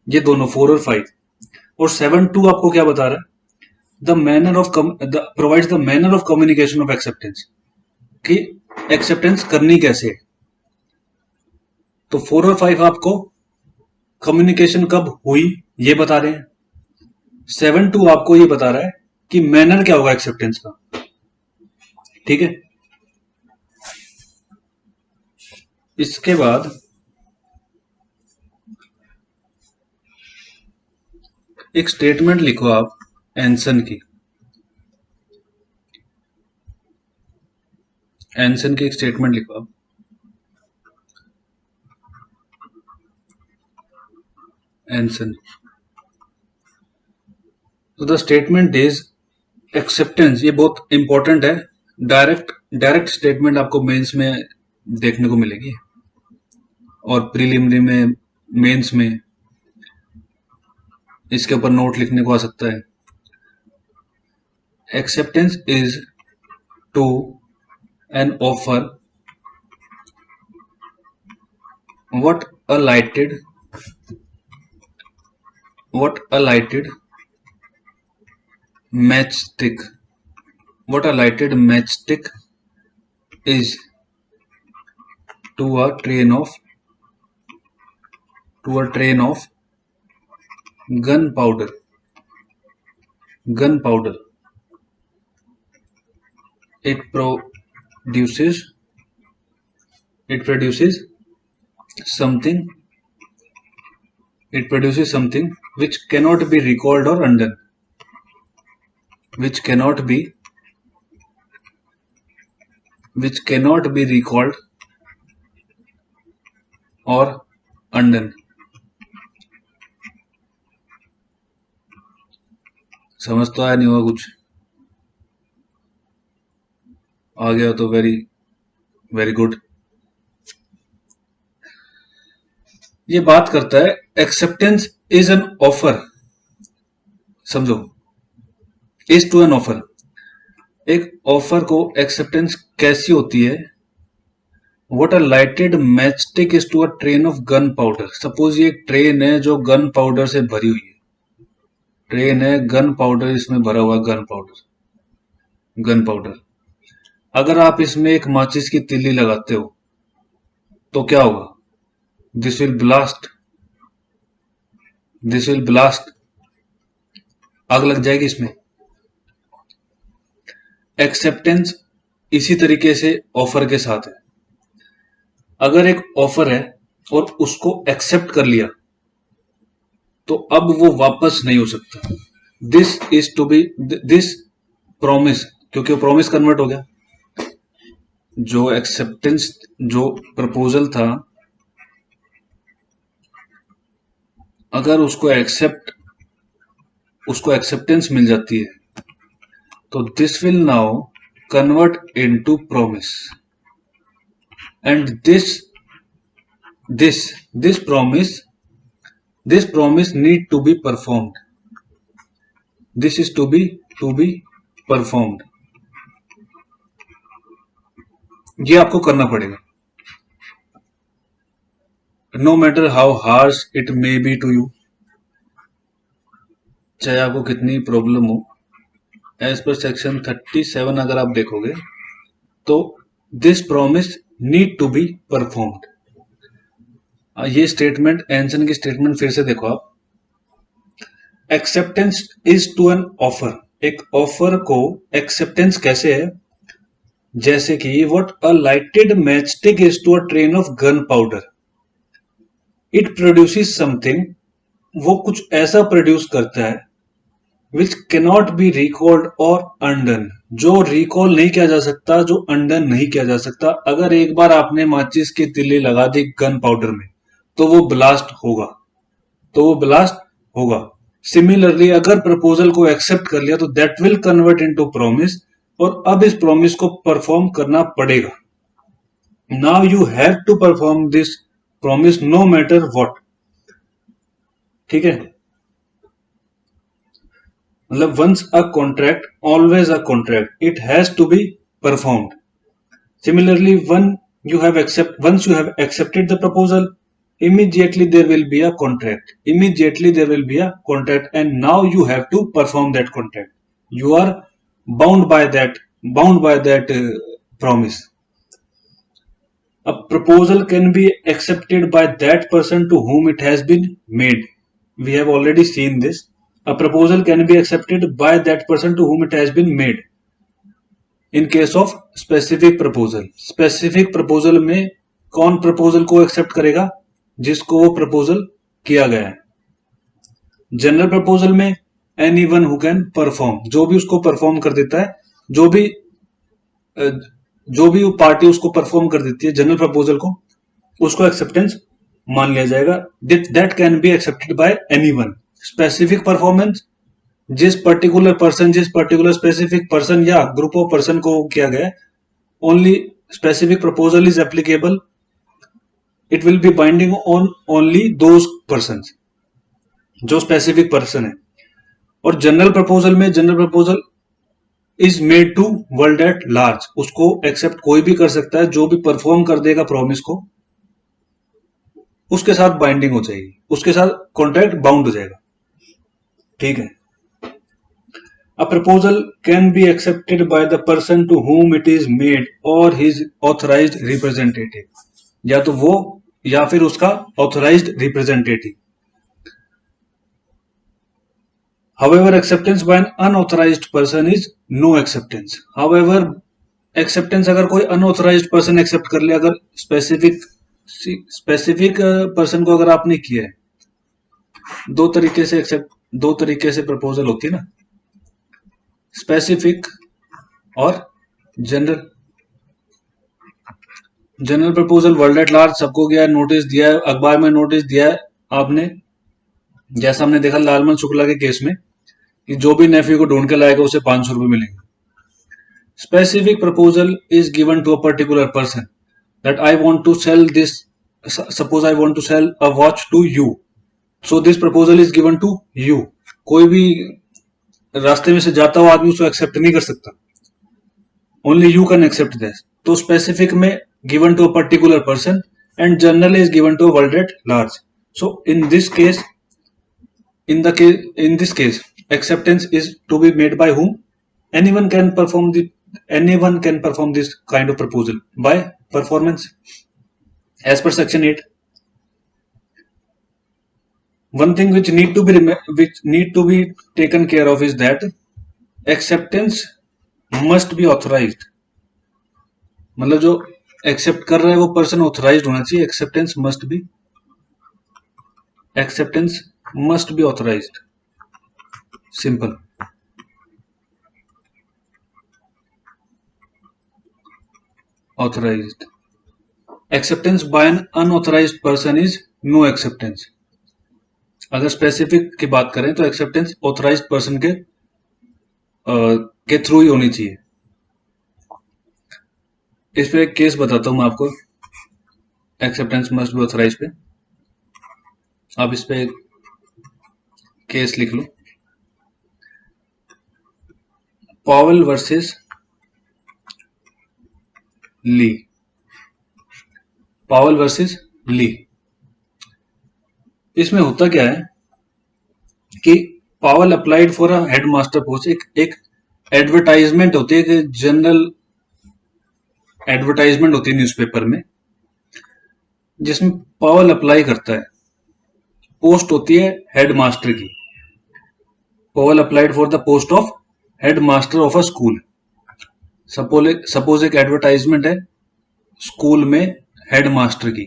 ये दोनों 4 और 5। और 7(2) आपको क्या बता रहा है, the manner of provides the manner of communication of acceptance, कि एक्सेप्टेंस करनी कैसे है। तो 4 और 5 आपको कम्युनिकेशन कब हुई ये बता रहे हैं, 7(2) आपको ये बता रहा है कि मैनर क्या होगा एक्सेप्टेंस का, ठीक है। इसके बाद एक स्टेटमेंट लिखो आप एंसन की, एंसन की एक स्टेटमेंट लिखो आप, एंसन। तो द स्टेटमेंट इज एक्सेप्टेंस, ये बहुत इंपॉर्टेंट है, डायरेक्ट स्टेटमेंट आपको मेंस में देखने को मिलेगी और प्रीलिमिनरी में, मेंस में इसके ऊपर नोट लिखने को आ सकता है। Acceptance is to an offer what a lighted matchstick, what a lighted matchstick is to a train of gun powder it produces something which cannot be recalled or undone, which cannot be recalled or undone. समझ तो आया नहीं होगा कुछ, आ गया तो very very good. ये बात करता है एक्सेप्टेंस इज एन ऑफर, समझो, इज टू एन ऑफर। एक ऑफर को एक्सेप्टेंस कैसी होती है? What a lighted matchstick is to a train of gunpowder. Suppose ये एक ट्रेन है जो गन पाउडर से भरी हुई है, ट्रेन है, गन पाउडर इसमें भरा हुआ, गन पाउडर। अगर आप इसमें एक माचिस की तिल्ली लगाते हो तो क्या होगा? दिस विल ब्लास्ट, आग लग जाएगी इसमें। एक्सेप्टेंस इसी तरीके से ऑफर के साथ है। अगर एक ऑफर है और उसको एक्सेप्ट कर लिया तो अब वो वापस नहीं हो सकता। दिस प्रॉमिस, क्योंकि वो प्रॉमिस कन्वर्ट हो गया। जो एक्सेप्टेंस, जो प्रपोजल था, अगर उसको एक्सेप्टेंस मिल जाती है तो this will now convert into promise, and this promise need to be performed. This is to be performed. ये आपको करना पड़ेगा, no matter how harsh it may be to you, चाहे आपको कितनी प्रॉब्लम हो। एज पर सेक्शन 37 अगर आप देखोगे तो this promise need to be performed. ये स्टेटमेंट, एंसन की स्टेटमेंट फिर से देखो आप। Acceptance is to an offer, एक ऑफर को एक्सेप्टेंस कैसे है? जैसे कि what a lighted matchstick is to a train of gunpowder, it produces something, वो कुछ ऐसा प्रोड्यूस करता है विच कैनॉट बी रिकॉल्ड और अनडन, जो रिकॉल नहीं किया जा सकता, जो अनडन नहीं किया जा सकता। अगर एक बार आपने माचिस की तिल्ली लगा दी गन पाउडर में तो वो ब्लास्ट होगा, सिमिलरली अगर प्रपोजल को एक्सेप्ट कर लिया तो that will convert into promise, और अब इस प्रॉमिस को परफॉर्म करना पड़ेगा। Now you have to perform this promise no matter what. ठीक है, मतलब once a contract always a contract, it has to be performed. Similarly once you have accepted the proposal, immediately there will be a contract, and now you have to perform that contract. You are bound by that promise. A proposal can be accepted by that person to whom it has been made. We have already seen this. A proposal can be accepted by that person to whom it has been made. In case of specific proposal में कौन proposal को accept करेगा? जिसको वो proposal किया गया है। General proposal में एनीवन हु कैन परफॉर्म, जो भी उसको परफॉर्म कर देता है, जो भी पार्टी उसको परफॉर्म कर देती है जनरल प्रपोजल को, उसको एक्सेप्टेंस मान लिया जाएगा। That can be accepted by anyone. Specific performance, जिस पर्टिकुलर स्पेसिफिक पर्सन या ग्रुप ऑफ पर्सन को किया गया, only specific proposal is applicable, it will be binding on only those person, जो स्पेसिफिक पर्सन है। और general proposal is made to world at large, उसको accept कोई भी कर सकता है, जो भी परफॉर्म कर देगा प्रॉमिस को, उसके साथ बाइंडिंग हो जाएगी, उसके साथ कॉन्ट्रैक्ट बाउंड हो जाएगा। ठीक है, a proposal can be accepted by the person to whom it is made or his authorized representative, या तो वो या फिर उसका authorized representative। However, acceptance by an unauthorized person is no acceptance. However, acceptance अगर कोई unauthorized person accept कर ले, अगर specific person को अगर आपने किया है, दो तरीके से प्रपोजल होती है ना, स्पेसिफिक और general. General proposal world at large सबको गया, नोटिस दिया है, अखबार में नोटिस दिया है आपने, जैसा हमने देखा लालमन शुक्ला के केस में कि जो भी नेफ्यू को ढूंढ के लाएगा उसे 500 रुपए मिलेंगे। Specific proposal is given to a particular person that I want to sell this, suppose I want to sell a watch to you, so this proposal is given to you. कोई भी रास्ते में से जाता हुआ आदमी उसको एक्सेप्ट नहीं कर सकता, only you can accept this. तो स्पेसिफिक में given to a particular person and general is given to a world at large. So in this case, in this case, acceptance is to be made by whom? Anyone can perform this kind of proposal by performance as per section 8. One thing which need to be taken care of is that acceptance must be authorized. मतलब जो accept कर रहा है वो person authorised होना चाहिए। Acceptance must be authorised, simple. Authorised. Acceptance by an unauthorised person is no acceptance. अगर specific की बात करें तो एक्सेप्टेंस ऑथराइज्ड पर्सन के थ्रू ही होनी चाहिए। इस पे एक केस बताता हूं मैं आपको, एक्सेप्टेंस मस्ट बी ऑथराइज्ड पे। आप इस पे केस लिख लो, पॉवेल वर्सेस ली। पॉवेल वर्सेस ली, इसमें होता क्या है कि Powell applied for a headmaster post. एक एडवर्टाइजमेंट होती है, कि जनरल एडवर्टाइजमेंट होती है न्यूज़पेपर में, जिसमें पॉवेल अप्लाई करता है। पोस्ट होती है हेडमास्टर की। Powell applied for the post of headmaster of a school. Suppose एक एडवर्टाइजमेंट है स्कूल में हेडमास्टर की,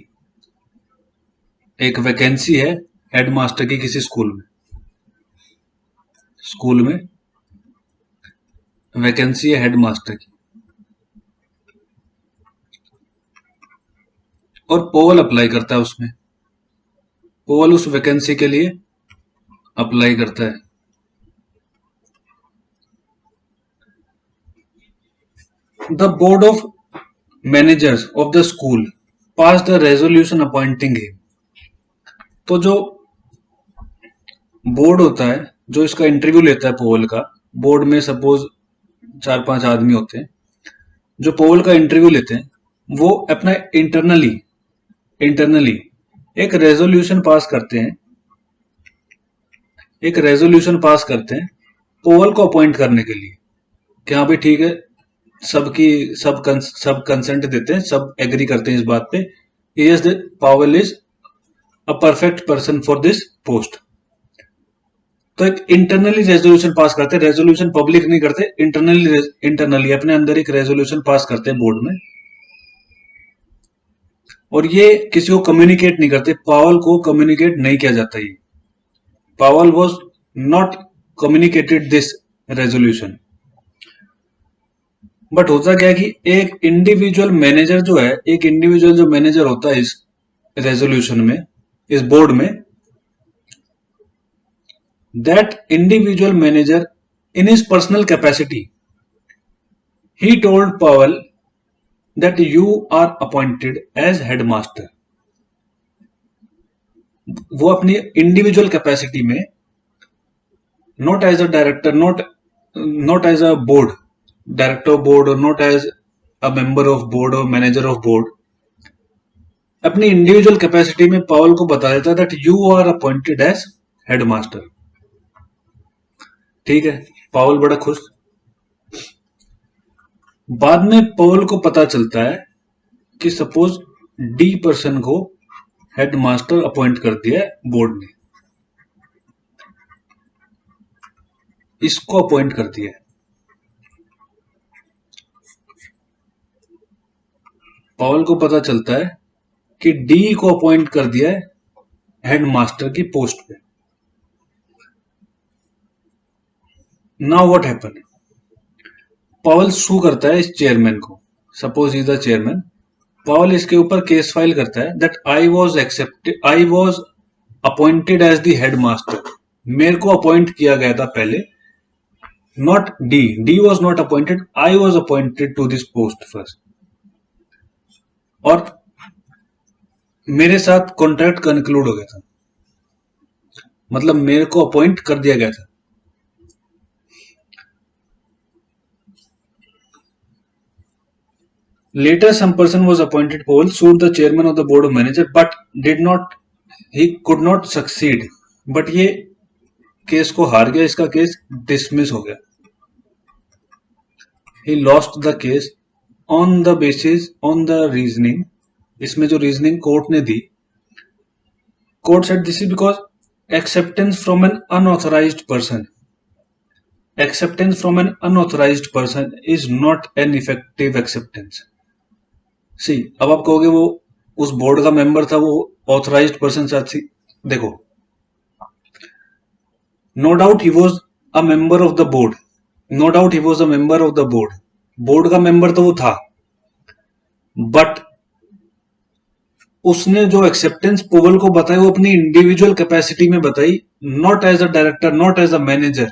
एक वैकेंसी है हेडमास्टर की किसी स्कूल में वैकेंसी है हेडमास्टर की, और पॉवेल अप्लाई करता है उसमें। पॉवेल उस वैकेंसी के लिए अप्लाई करता है। The board of managers of the school passed a resolution appointing him. तो जो बोर्ड होता है जो इसका इंटरव्यू लेता है पॉवेल का, बोर्ड में सपोज 4-5 आदमी होते हैं जो पॉवेल का इंटरव्यू लेते हैं, वो अपना इंटरनली एक रेजोल्यूशन पास करते हैं पॉवेल को अपॉइंट करने के लिए, कि हाँ भाई ठीक है, सब कंसेंट देते हैं, सब एग्री करते हैं इस बात पे, yes Powell is a perfect person for this post. तो एक इंटरनली रेजोल्यूशन पास करते हैं, रेजोल्यूशन पब्लिक नहीं करते, इंटरनली अपने अंदर एक रेजोल्यूशन पास करते हैं बोर्ड में, और ये किसी को कम्युनिकेट नहीं करते। पॉवेल को कम्युनिकेट नहीं किया जाता। ये Powell was not communicated this resolution. But होता क्या है कि एक इंडिविजुअल मैनेजर होता है इस रेजोल्यूशन में, इस बोर्ड में, that individual manager in his personal capacity he told Powell that you are appointed as headmaster. वो अपनी इंडिविजुअल कैपेसिटी में, not as a director, not as a board, director of board, और not as a member of board और manager of board, अपनी individual capacity में Powell को बता देता that you are appointed as headmaster. ठीक है, पॉवेल बड़ा खुश। बाद में पॉवेल को पता चलता है कि सपोज डी पर्सन को हेडमास्टर अपॉइंट कर दिया है बोर्ड ने। इसको अपॉइंट कर दिया है। पॉवेल को पता चलता है कि डी को अपॉइंट कर दिया है हेडमास्टर की पोस्ट पे। Now what happen, Powell sue करता है इस चेयरमैन को, suppose is the chairman. Powell इसके ऊपर केस फाइल करता है that I was appointed as the headmaster. मेरे को अपॉइंट किया गया था पहले, not D was not appointed, I was appointed to this post first. और मेरे साथ कॉन्ट्रैक्ट कंक्लूड हो गया था, मतलब मेरे को अपॉइंट कर दिया गया था। Later, some person was appointed. Powell sued the chairman of the board of manager, but he could not succeed. But ये केस को हार गया, इसका केस डिसमिस हो गया। He lost the case on the reasoning. इसमें जो रीजनिंग कोर्ट ने दी, court said this is because acceptance from an unauthorized person. Acceptance from an unauthorized person is not an effective acceptance. सी, अब आप कहोगे वो उस बोर्ड का मेंबर था, वो ऑथराइज्ड पर्सन साथ। देखो, no doubt he was a member of the board, no doubt he was a member of the board, board का मेंबर तो वो था, बट उसने जो एक्सेप्टेंस पोवल को बताई वो अपनी इंडिविजुअल कैपेसिटी में बताई, not as a director, not as a manager.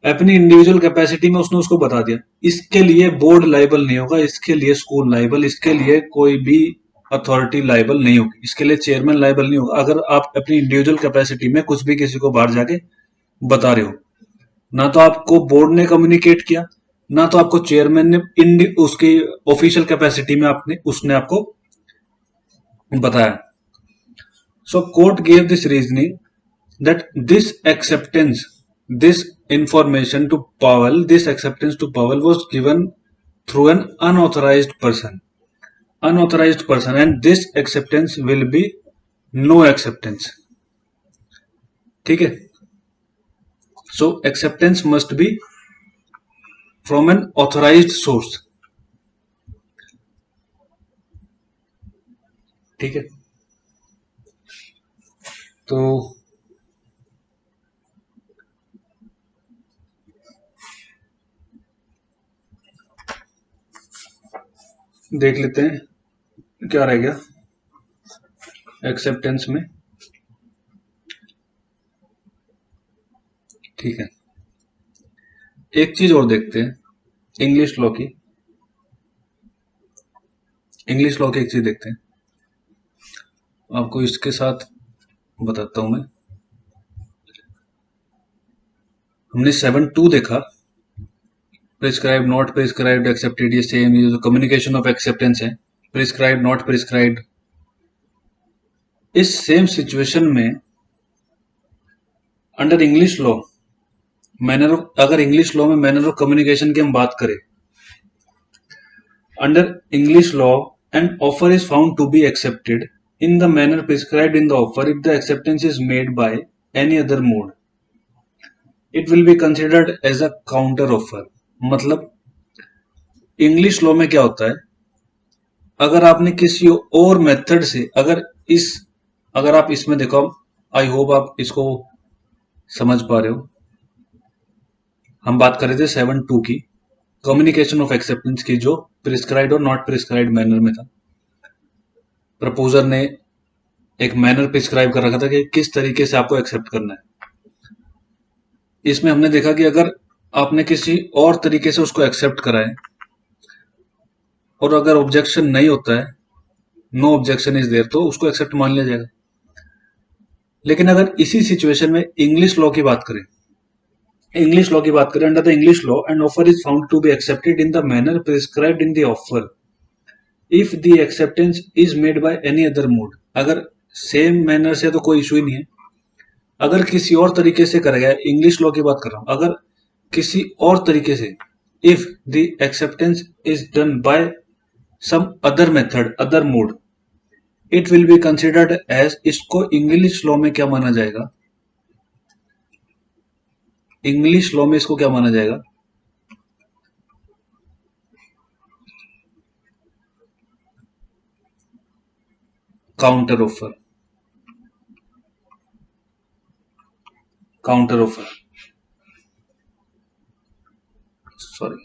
अपनी इंडिविजुअल कैपेसिटी में उसने उसको बता दिया। इसके लिए बोर्ड लाइबल नहीं होगा, इसके लिए स्कूल लाइबल, इसके लिए कोई भी अथॉरिटी लाइबल नहीं होगी, इसके लिए चेयरमैन लाइबल नहीं होगा। अगर आप अपनी इंडिविजुअल कैपेसिटी में कुछ भी किसी को बाहर जाके बता रहे हो, ना तो आपको बोर्ड ने कम्युनिकेट किया, ना तो आपको चेयरमैन ने उसकी ऑफिशियल कैपेसिटी में उसने आपको बताया। So court gave this reasoning that this acceptance, this information to Powell, this acceptance to Powell was given through an unauthorized person, and this acceptance will be no acceptance. ठीक है, so acceptance must be from an authorized source. ठीक है, तो देख लेते हैं क्या रह गया एक्सेप्टेंस में। ठीक है, एक चीज और देखते हैं इंग्लिश लॉ की। इंग्लिश लॉ की एक चीज देखते हैं, आपको इसके साथ बताता हूं मैं। हमने 7.2 देखा, प्रिस्क्राइब, नॉट प्रिस्क्राइब्ड, एक्सेप्टेड, ये सेम, ये जो कम्युनिकेशन ऑफ एक्सेप्टेंस है, प्रिस्क्राइब, नॉट प्रिस्क्राइब्ड। इस सेम सिचुएशन में अंडर इंग्लिश लॉ, अगर इंग्लिश लॉ में मैनर ऑफ कम्युनिकेशन की हम बात करें, under English law an offer is found to be accepted in the manner prescribed in the offer if the acceptance is made by any other mode. It will be considered as a counter offer. मतलब English law में क्या होता है, अगर आपने किसी और method से, अगर आप इसमें देखो, आई होप आप इसको समझ पा रहे हो। हम बात कर रहे थे 7.2 की, कम्युनिकेशन ऑफ एक्सेप्टेंस की, जो प्रिस्क्राइब्ड और नॉट प्रिस्क्राइब्ड मैनर में था। प्रपोजर ने एक मैनर प्रिस्क्राइब कर रखा था कि किस तरीके से आपको एक्सेप्ट करना है। इसमें हमने देखा कि अगर आपने किसी और तरीके से उसको एक्सेप्ट करा है और अगर ऑब्जेक्शन नहीं होता है, नो ऑब्जेक्शन इज देयर, तो उसको एक्सेप्ट मान लिया जाएगा। लेकिन अगर इसी सिचुएशन में इंग्लिश लॉ की बात करें, under the English law and offer is found to be accepted in the manner prescribed in the offer if the acceptance is made by any other mode. अगर सेम मैनर से तो कोई issue ही नहीं है, अगर किसी और तरीके से करा गया, इंग्लिश लॉ की बात कर रहा हूं, अगर किसी और तरीके से, if the acceptance is done by some other method, other mode, it will be considered as, इसको इंग्लिश लॉ में क्या माना जाएगा, इंग्लिश लॉ में इसको क्या माना जाएगा? Counter offer. Counter offer, sorry,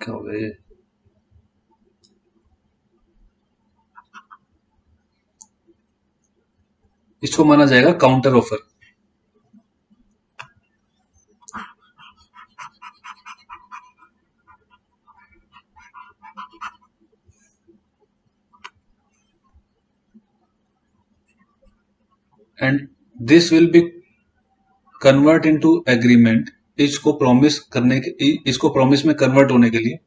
क्या हो गया ये? इसको माना जाएगा counter offer. And this will B convert into agreement. इसको प्रॉमिस करने के, इसको प्रॉमिस में कन्वर्ट होने के लिए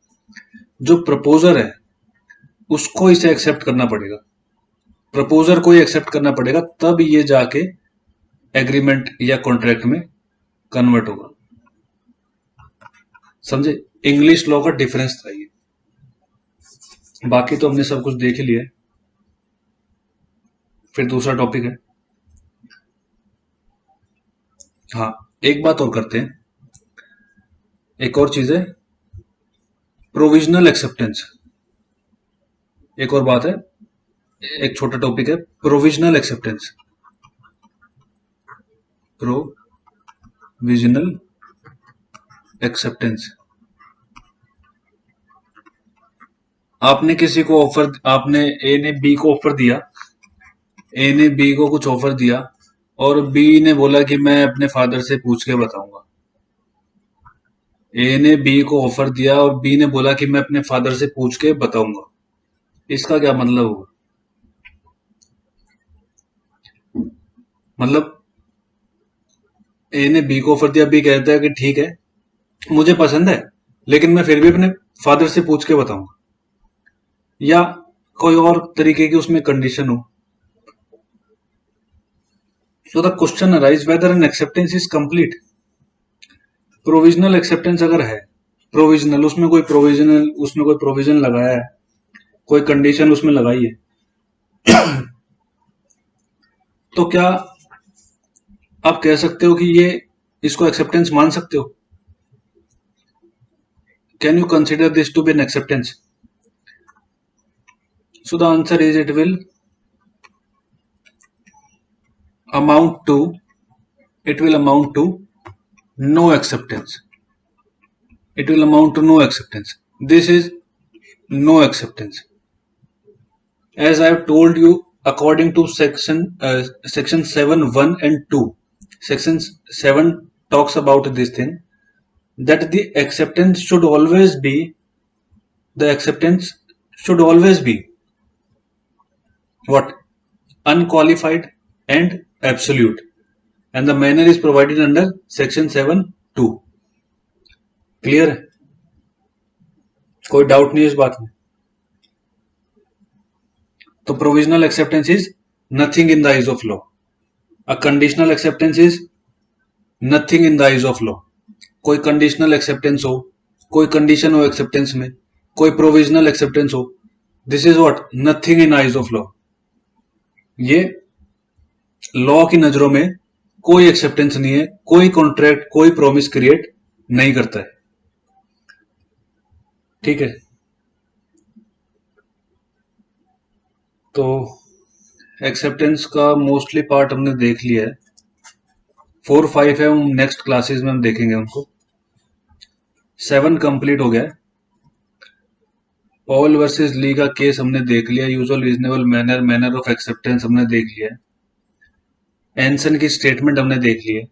जो प्रपोजर है उसको इसे एक्सेप्ट करना पड़ेगा। प्रपोजर को ही एक्सेप्ट करना पड़ेगा, तब ये जाके एग्रीमेंट या कॉन्ट्रैक्ट में कन्वर्ट होगा। समझे? इंग्लिश लॉ का डिफरेंस था ये। बाकी तो हमने सब कुछ देख ही लिया है। फिर दूसरा टॉपिक है, हाँ, एक बात और करते हैं। एक और चीज है, प्रोविजनल एक्सेप्टेंस। एक और बात है, एक छोटा टॉपिक है, प्रोविजनल एक्सेप्टेंस। Provisional acceptance. आपने किसी को ऑफर, आपने ए ने बी को ऑफर दिया, ए ने बी को कुछ ऑफर दिया और बी ने बोला कि मैं अपने फादर से पूछ के बताऊंगा। ए ने बी को ऑफर दिया और बी ने बोला कि मैं अपने फादर से पूछ के बताऊंगा। इसका क्या मतलब होगा? मतलब ए ने बी को ऑफर दिया, बी कहता है कि ठीक है मुझे पसंद है, लेकिन मैं फिर भी अपने फादर से पूछ के बताऊंगा। या कोई और तरीके की उसमें कंडीशन हो। So the question arise whether an acceptance is complete. Provisional acceptance अगर है, प्रोविजनल, उसमें कोई प्रोविजन लगाया है, कोई कंडीशन उसमें लगाई है, तो क्या आप कह सकते हो कि ये इसको एक्सेप्टेंस मान सकते हो? Can you consider this to be an acceptance? So the answer is it will amount to, it will amount to no acceptance. It will amount to no acceptance. This is no acceptance. As I have told you, according to section 7 1 and 2, section 7 talks about this thing, that the acceptance should always be, the acceptance should always be what? Unqualified and absolute, and the manner is provided under section 7 2. Clear है? कोई doubt नहीं है इस बात में? तो provisional acceptance is nothing in the eyes of law. A conditional acceptance is nothing in the eyes of law. कोई conditional acceptance हो, कोई कंडीशन हो एक्सेप्टेंस में, कोई प्रोविजनल एक्सेप्टेंस हो, this is what? Nothing in eyes of law. ये law की नजरों में कोई एक्सेप्टेंस नहीं है, कोई कॉन्ट्रैक्ट, कोई प्रॉमिस क्रिएट नहीं करता है। ठीक है, तो एक्सेप्टेंस का मोस्टली पार्ट हमने देख लिया है। 4 5 है, हम नेक्स्ट क्लासेस में हम देखेंगे उनको। 7 कंप्लीट हो गया है। पॉल वर्सेस ली का केस हमने देख लिया। Usual reasonable manner, manner of acceptance हमने देख लिया है। एंसन की स्टेटमेंट हमने देख ली है।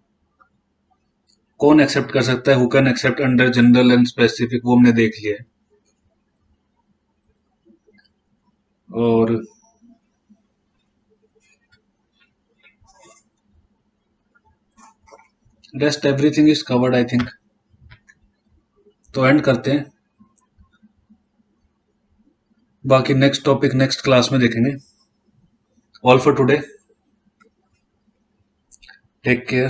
कौन एक्सेप्ट कर सकता है, who can accept under general and specific, वो हमने देख लिया है। और rest everything is covered I think. तो एंड करते हैं, बाकी नेक्स्ट टॉपिक नेक्स्ट क्लास में देखेंगे। All for today, take care.